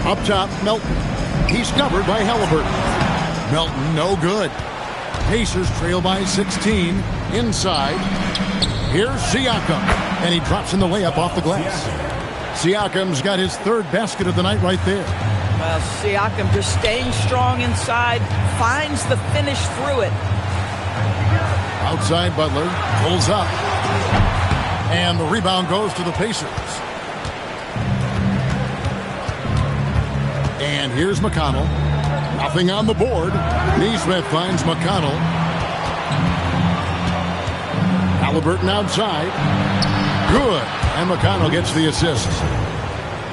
Up top, Melton. He's covered by Halliburton. Melton, no good. Pacers trail by 16. Inside. Here's Siakam. And he drops in the layup off the glass. Siakam's got his 3rd basket of the night right there. Well, Siakam just staying strong inside. Finds the finish through it. Outside, Butler pulls up. And the rebound goes to the Pacers. And here's McConnell. Nothing on the board. Neesmith finds McConnell. Halliburton outside. Good. And McConnell gets the assist.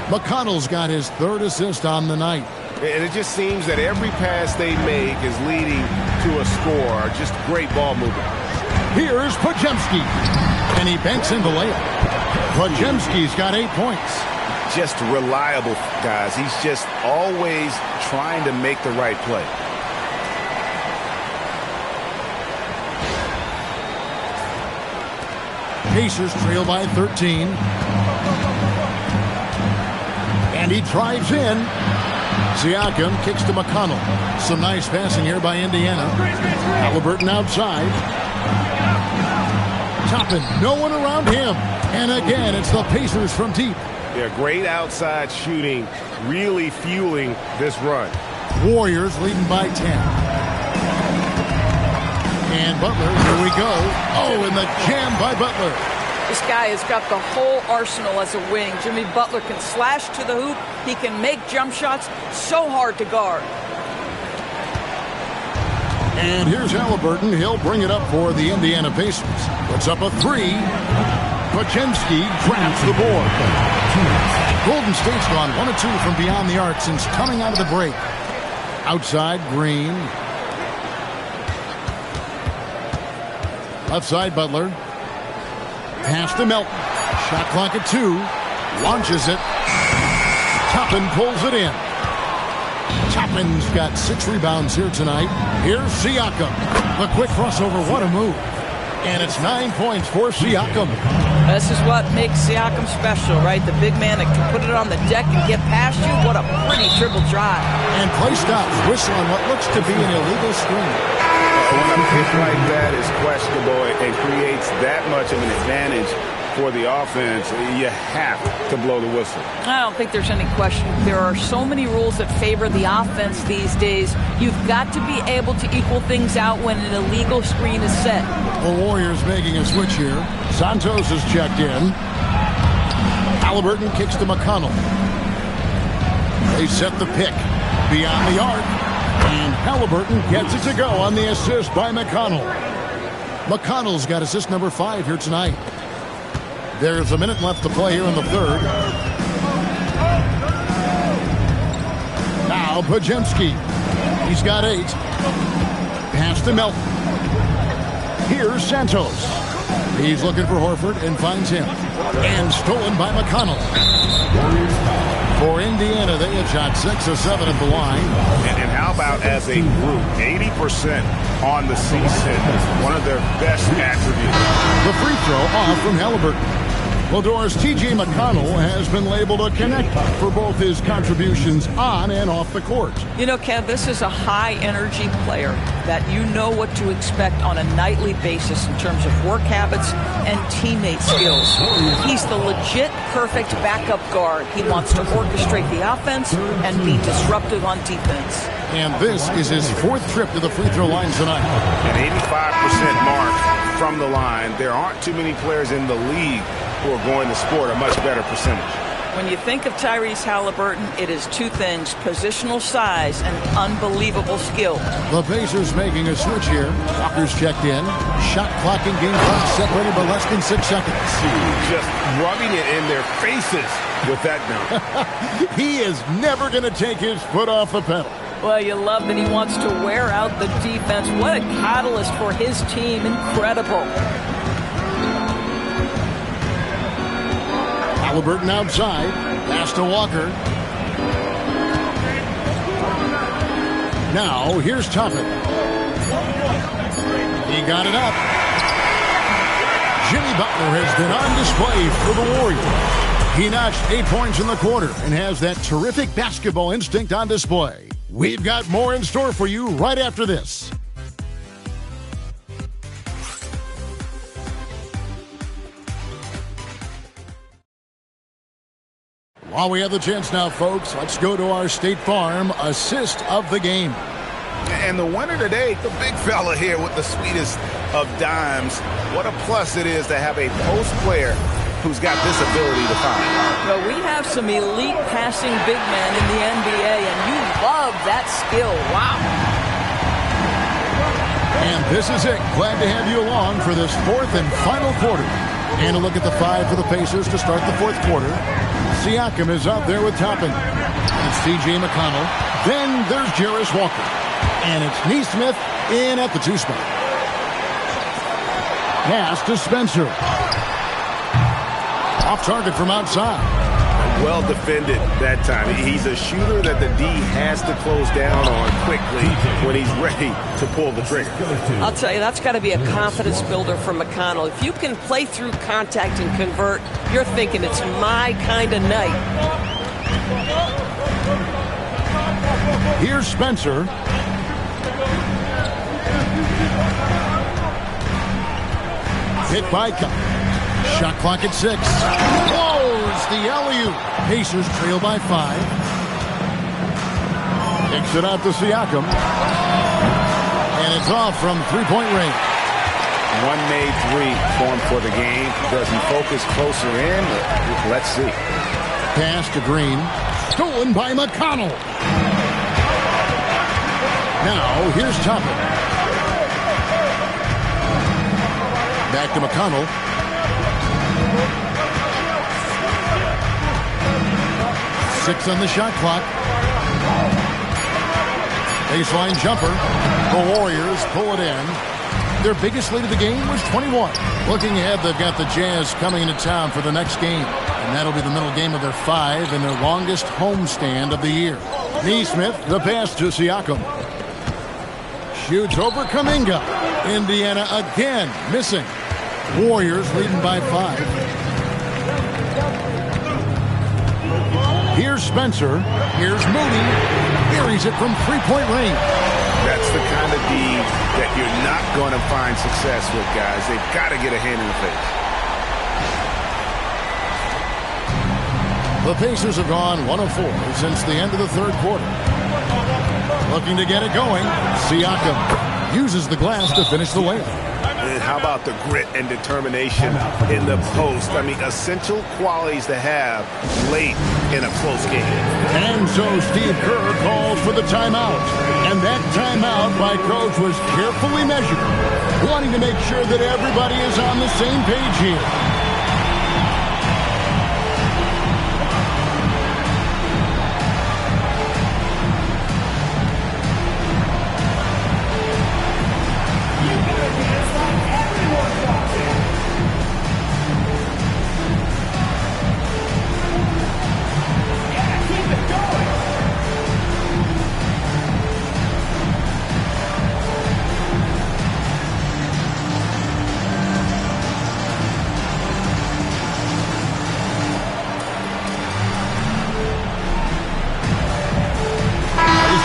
McConnell's got his 3rd assist on the night. And it just seems that every pass they make is leading to a score. Just great ball movement. Here's Podziemski. And he banks in the layup. Podziemski's got 8 points. Just reliable, guys. He's just always trying to make the right play. Pacers trail by 13. And he drives in. Siakam kicks to McConnell. Some nice passing here by Indiana. Halliburton outside. Toppin, no one around him. And again, it's the Pacers from deep. Yeah, great outside shooting, really fueling this run. Warriors leading by 10. And Butler, here we go. Oh, and the jam by Butler. This guy has got the whole arsenal as a wing. Jimmy Butler can slash to the hoop. He can make jump shots. So hard to guard. And here's Halliburton. He'll bring it up for the Indiana Pacers. Puts up a 3. Podziemski grabs the board. Golden State's gone 1 of 2 from beyond the arc since coming out of the break. Outside, Green. Left side, Butler. Pass to Melton. Shot clock at 2. Launches it. Toppin pulls it in. Toppin's got 6 rebounds here tonight. Here's Siakam. The quick crossover. What a move. And it's 9 points for Siakam. This is what makes Siakam special, right? The big man that can put it on the deck and get past you. What a pretty dribble drive. And play stops. Whistle on what looks to be an illegal screen. When a pick like that is questionable and creates that much of an advantage for the offense, you have to blow the whistle. I don't think there's any question. There are so many rules that favor the offense these days. You've got to be able to equal things out when an illegal screen is set. The Warriors making a switch here. Santos is checked in. Halliburton kicks to McConnell. They set the pick beyond the arc. And Halliburton gets it to go on the assist by McConnell. McConnell's got assist number 5 here tonight. There's a minute left to play here in the third. Now Pajemski. He's got 8. Pass to Melton. Here's Santos. He's looking for Horford and finds him. And stolen by McConnell. For Indiana, they had shot 6 of 7 at the line. And how about as a group, 80% on the season, one of their best attributes. The free throw off from Halliburton. Lador's T.J. McConnell has been labeled a connector for both his contributions on and off the court. You know, Kev, this is a high-energy player that you know what to expect on a nightly basis in terms of work habits and teammate skills. He's the legit perfect backup guard. He wants to orchestrate the offense and be disruptive on defense. And this is his 4th trip to the free throw line tonight. An 85% mark from the line. There aren't too many players in the league who are going to score a much better percentage. When you think of Tyrese Halliburton, it is 2 things: positional size and unbelievable skill. The Pacers making a switch here. Walker's checked in. Shot clock in game 5 separated by less than 6 seconds. Just rubbing it in their faces with that now. He is never going to take his foot off the pedal. Well, you love that he wants to wear out the defense. What a catalyst for his team. Incredible. Halliburton outside. Pass to Walker. Now, here's Toppin. He got it up. Jimmy Butler has been on display for the Warriors. He notched 8 points in the quarter and has that terrific basketball instinct on display. We've got more in store for you right after this. While we have the chance now, folks, let's go to our State Farm assist of the game. And the winner today, the big fella here with the sweetest of dimes. What a plus it is to have a post player who's got this ability to find. Well, we have some elite passing big men in the NBA, and you love that skill. Wow. And this is it. Glad to have you along for this 4th and final quarter. And a look at the 5 for the Pacers to start the 4th quarter. Siakam is out there with Toppin. It's T.J. McConnell. Then there's Jarris Walker. And it's Neesmith in at the 2 spot. Pass to Spencer. Off target from outside. Well defended that time. He's a shooter that the D has to close down on quickly when he's ready to pull the trigger. I'll tell you, that's got to be a confidence builder for McConnell. If you can play through contact and convert, you're thinking it's my kind of night. Here's Spencer. Hit by Cup. Shot clock at 6. Blows the alley-oop. Pacers trail by 5. Kicks it out to Siakam. And it's off from 3-point range. One made 3 formed for the game. Does he focus closer in? Let's see. Pass to Green. Stolen by McConnell. Now, here's Toppin. Back to McConnell. Six on the shot clock. Baseline jumper. The Warriors pull it in. Their biggest lead of the game was 21. Looking ahead, they've got the Jazz coming into town for the next game. And that'll be the middle game of their 5 and their longest homestand of the year. Neesmith, the pass to Siakam. Shoots over Kuminga. Indiana again missing. Warriors leading by 5. Here's Spencer. Here's Moody. Buries it from 3-point range. That's the kind of D that you're not going to find success with, guys. They've got to get a hand in the face. The Pacers have gone 1 of 4 since the end of the third quarter. Looking to get it going. Siakam uses the glass to finish the layup. And how about the grit and determination in the post? I mean, essential qualities to have late in a close game. And so Steve Kerr calls for the timeout. And that timeout by Coach was carefully measured, wanting to make sure that everybody is on the same page here.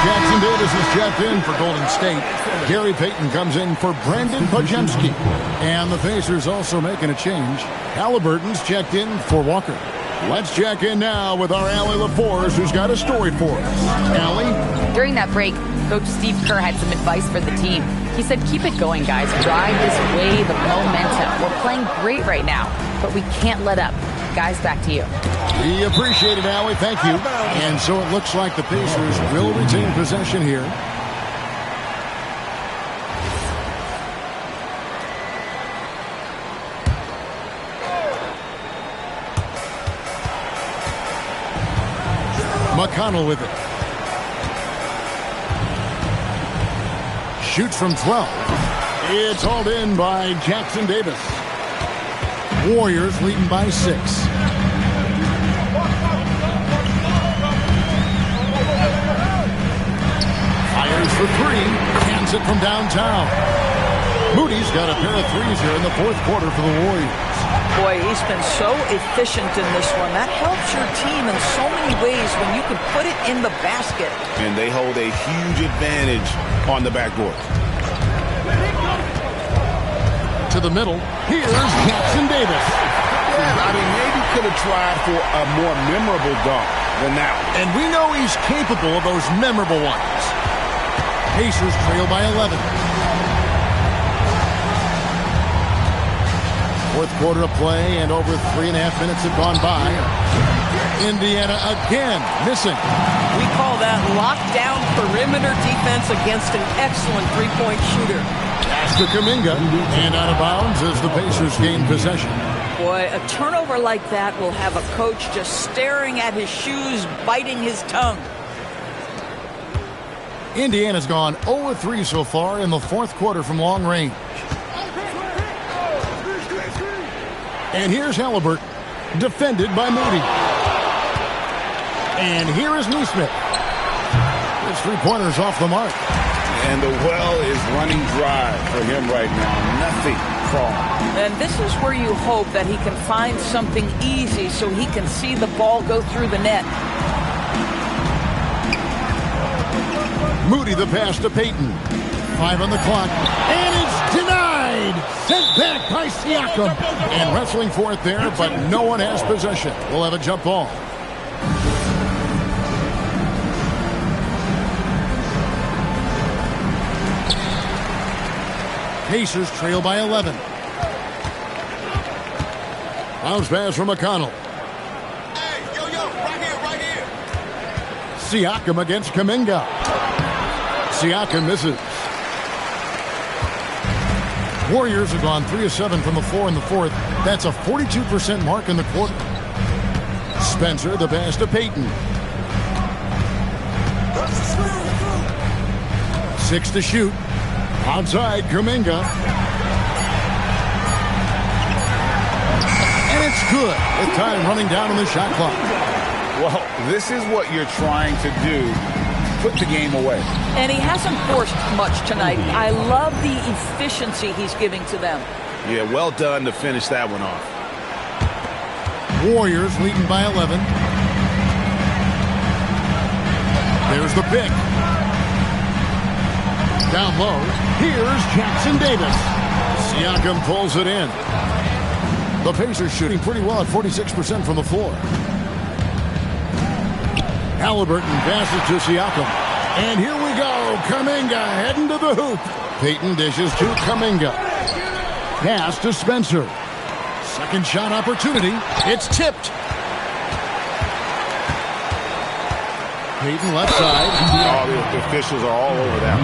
Jackson Davis is checked in for Golden State. Gary Payton comes in for Brandon Pajemski. And the Pacers also making a change. Halliburton's checked in for Walker. Let's check in now with our Allie LaForce, who's got a story for us. Allie? During that break, Coach Steve Kerr had some advice for the team. He said, keep it going, guys. Ride this wave of momentum. We're playing great right now, but we can't let up. Guys, back to you. We appreciate it, Allie. Thank you. And so it looks like the Pacers will retain possession here. McConnell with it. Shoots from 12. It's hauled in by Jackson Davis. Warriors leading by 6. Fires for 3. Hands it from downtown. Moody's got a pair of threes here in the fourth quarter for the Warriors. Boy, he's been so efficient in this one. That helps your team in so many ways when you can put it in the basket. And they hold a huge advantage on the backboard. To the middle. Here's Jackson Davis. Yeah, I mean, maybe could have tried for a more memorable dunk than that one. And we know he's capable of those memorable ones. Pacers trail by 11. Fourth quarter of play, and over 3.5 minutes have gone by. Indiana again missing. We call that lockdown perimeter defense against an excellent three-point shooter. Pass to Kuminga, and out of bounds as the Pacers gain possession. Boy, a turnover like that will have a coach just staring at his shoes, biting his tongue. Indiana's gone 0-3 so far in the fourth quarter from long range. And here's Halliburton, defended by Moody. And here is Neesmith. His three-pointer's off the mark. And the well is running dry for him right now. Nothing crawling. And this is where you hope that he can find something easy so he can see the ball go through the net. Moody the pass to Payton. 5 on the clock. And it's denied! Sent back by Siakam. And wrestling for it there, but no one has possession. We'll have a jump ball. Pacers trail by 11. Bounce pass from McConnell. Hey, yo, right here. Siakam against Kuminga. Siakam misses. Warriors have gone 3 of 7 from the floor in the fourth. That's a 42% mark in the quarter. Spencer the pass to Payton. 6 to shoot. Outside Kuminga. And it's good with time running down on the shot clock. Well, this is what you're trying to do. Put the game away. And he hasn't forced much tonight. I love the efficiency he's giving to them. Yeah, well done to finish that one off. Warriors leading by 11. There's the pick. Down low. Here's Jackson Davis. Siakam pulls it in. The Pacers shooting pretty well at 46% from the floor. Halliburton passes to Siakam. And here we go. Kuminga heading to the hoop. Payton dishes to Kuminga. Pass to Spencer. Second shot opportunity. It's tipped. Payton left side. Oh, the officials are all over that.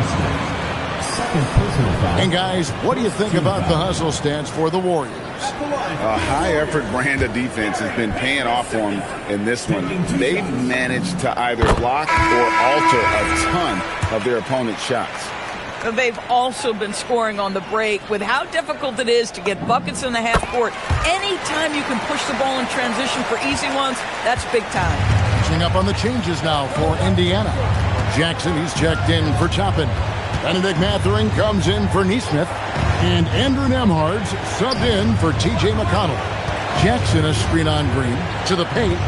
And guys, what do you think about the hustle stance for the Warriors? A high-effort brand of defense has been paying off for them in this one. They've managed to either block or alter a ton of their opponent's shots. They've also been scoring on the break. With how difficult it is to get buckets in the half court, anytime you can push the ball in transition for easy ones, that's big time. Catching up on the changes now for Indiana. Jackson, he's checked in for Toppin. Benedict Mathurin comes in for Neesmith. And Andrew Nembhard's subbed in for T.J. McConnell. Jackson a screen on Green to the paint.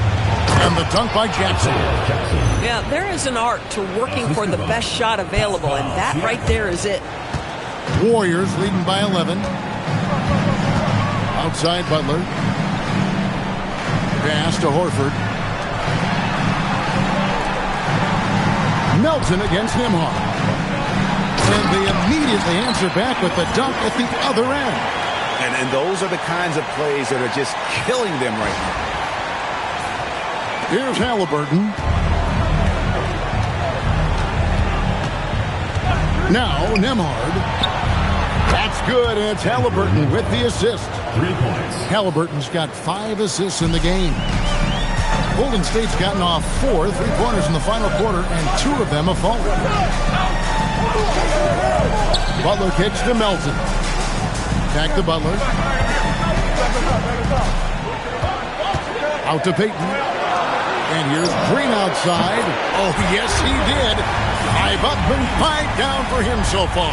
And the dunk by Jackson. Yeah, there is an art to working for the best shot available, and that right there is it. Warriors leading by 11. Outside Butler. Pass to Horford. Melton against Nembhard. And they immediately answer back with the dunk at the other end. And those are the kinds of plays that are just killing them right now. Here's Halliburton. Now Nembhard. That's good, and it's Halliburton with the assist. 3 points. Halliburton's got 5 assists in the game. Golden State's gotten off 4 3-pointers in the final quarter, and 2 of them have fallen. Butler kicks to Melton. Back to Butler. Out to Payton. And here's Green outside. Oh, yes, he did. 5 up and 5 down for him so far.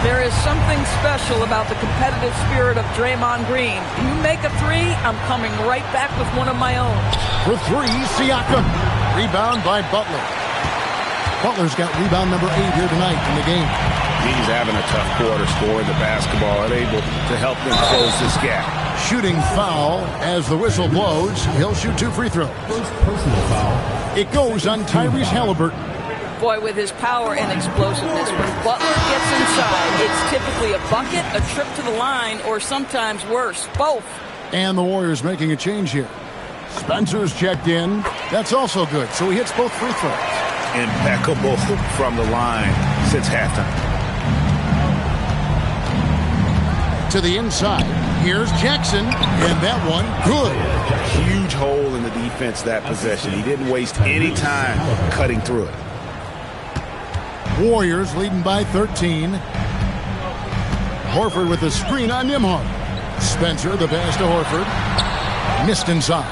There is something special about the competitive spirit of Draymond Green. You make a 3, I'm coming right back with one of my own. For 3, Siakam. Rebound by Butler. Butler's got rebound number 8 here tonight in the game. He's having a tough quarter scoring the basketball and able to help them close this gap. Shooting foul as the whistle blows. He'll shoot 2 free throws. First personal foul. It goes on Tyrese Halliburton. Boy, with his power and explosiveness, when Butler gets inside, it's typically a bucket, a trip to the line, or sometimes worse, both. And the Warriors making a change here. Spencer's checked in. That's also good, so he hits both free throws. Impeccable from the line since halftime. To the inside. Here's Jackson, and that one good. Huge hole in the defense that possession. He didn't waste any time cutting through it. Warriors leading by 13. Horford with a screen on Nembhard. Spencer, the pass to Horford. Missed inside.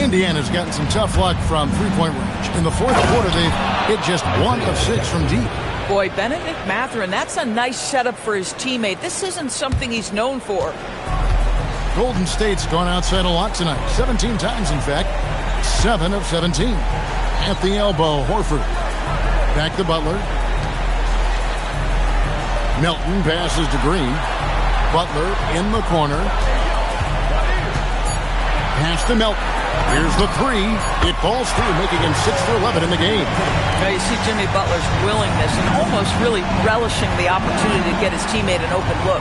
Indiana's gotten some tough luck from three-point range. In the fourth quarter, they've hit just 1 of 6 from deep. Boy, Benedict Mathurin, that's a nice setup for his teammate. This isn't something he's known for. Golden State's gone outside a lot tonight. 17 times, in fact. 7 of 17. At the elbow, Horford. Back to Butler. Melton passes to Green. Butler in the corner. Pass to Melton. Here's the 3. It falls through, making him 6 for 11 in the game. Now you see Jimmy Butler's willingness and almost really relishing the opportunity to get his teammate an open look.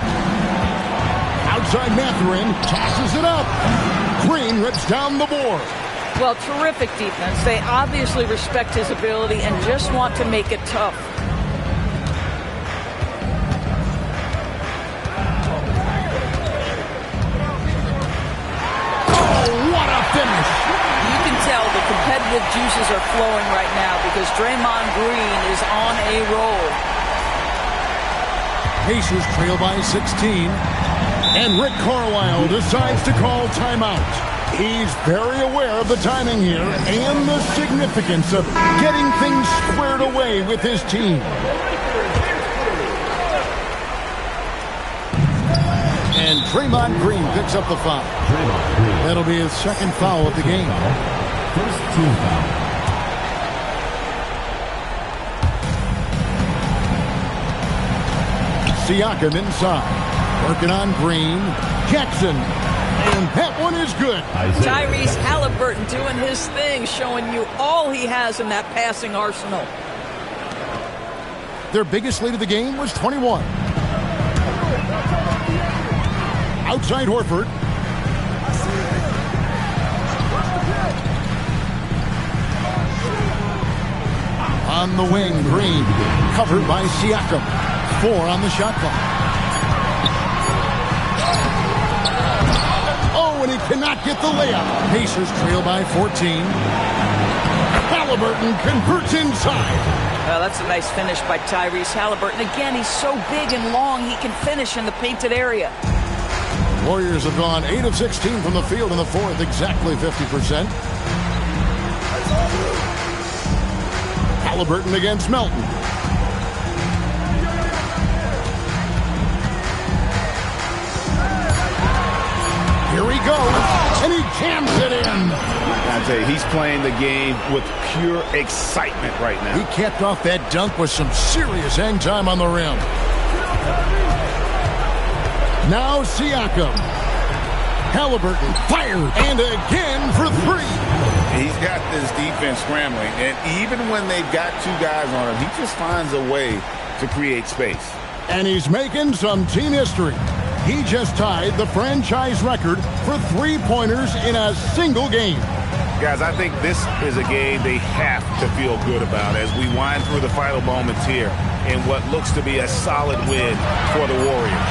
Outside Mathurin tosses it up. Green rips down the board. Well, terrific defense. They obviously respect his ability and just want to make it tough. The competitive juices are flowing right now because Draymond Green is on a roll. Pacers trail by 16. And Rick Carlisle decides to call timeout. He's very aware of the timing here and the significance of getting things squared away with his team. And Draymond Green picks up the foul. That'll be his second foul of the game. First team foul. Siakam inside. Working on Green. Jackson. And that one is good. Tyrese Halliburton doing his thing, showing you all he has in that passing arsenal. Their biggest lead of the game was 21. Outside Horford. On the wing, Green. Covered by Siakam. 4 on the shot clock. Oh, and he cannot get the layup. Pacers trail by 14. Halliburton converts inside. Well, that's a nice finish by Tyrese Halliburton. Again, he's so big and long, he can finish in the painted area. Warriors have gone 8 of 16 from the field in the fourth, exactly 50%. Halliburton against Melton. Here he goes, and he jams it in. I tell you, he's playing the game with pure excitement right now. He capped off that dunk with some serious hang time on the rim. Now Siakam. Halliburton fired, and again for 3. He's got this defense scrambling, and even when they've got 2 guys on him, he just finds a way to create space. And he's making some team history. He just tied the franchise record for 3-pointers in a single game. Guys, I think this is a game they have to feel good about as we wind through the final moments here in what looks to be a solid win for the Warriors.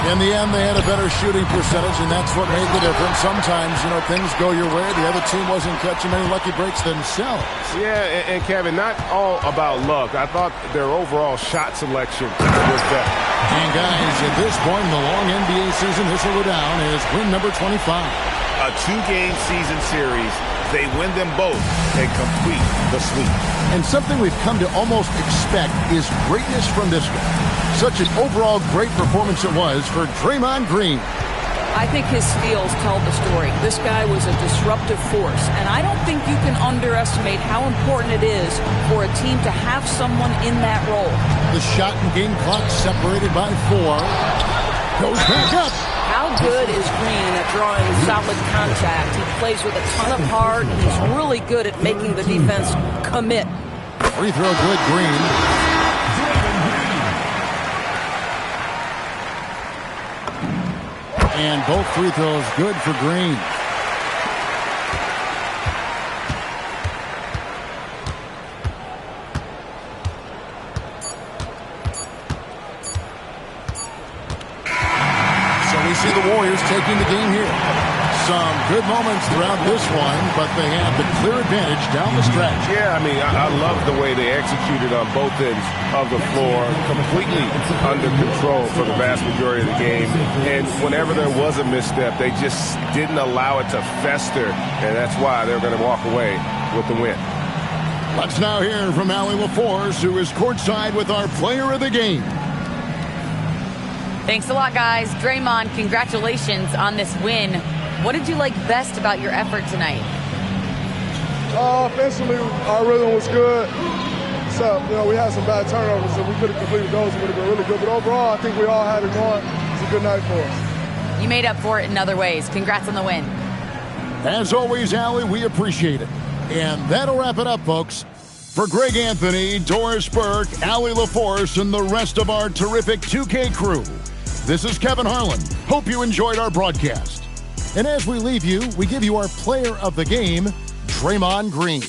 In the end, they had a better shooting percentage, and that's what made the difference. Sometimes, things go your way. The other team wasn't catching many lucky breaks themselves. Yeah, and Kevin, not all about luck. I thought their overall shot selection was better. And guys, at this point in the long NBA season, this will go down as win number 25. A 2-game season series. They win them both and complete the sweep. And something we've come to almost expect is greatness from this guy. Such an overall great performance it was for Draymond Green. I think his steals tell the story. This guy was a disruptive force, and I don't think you can underestimate how important it is for a team to have someone in that role. The shot and game clock separated by 4. Goes back up. How good is Green at drawing solid contact? He plays with a ton of heart, and he's really good at making the defense commit. Free throw good, Green. And both free throws good for Green. So we see the Warriors taking the game here. Some good moments throughout this one, but they have the clear advantage down the stretch. Yeah, I mean, I love the way they executed on both ends of the floor, completely under control for the vast majority of the game. And whenever there was a misstep, they just didn't allow it to fester, and that's why they're going to walk away with the win. Let's now hear from Allie LaForce, who is courtside with our player of the game. Thanks a lot, guys. Draymond, congratulations on this win. What did you like best about your effort tonight? Offensively, our rhythm was good. So, we had some bad turnovers, and we could have completed those and would have been really good. But overall, I think we all had it going. It's a good night for us. You made up for it in other ways. Congrats on the win. As always, Allie, we appreciate it. And that'll wrap it up, folks. For Greg Anthony, Doris Burke, Allie LaForce, and the rest of our terrific 2K crew, this is Kevin Harlan. Hope you enjoyed our broadcast. And as we leave you, we give you our player of the game, Draymond Green.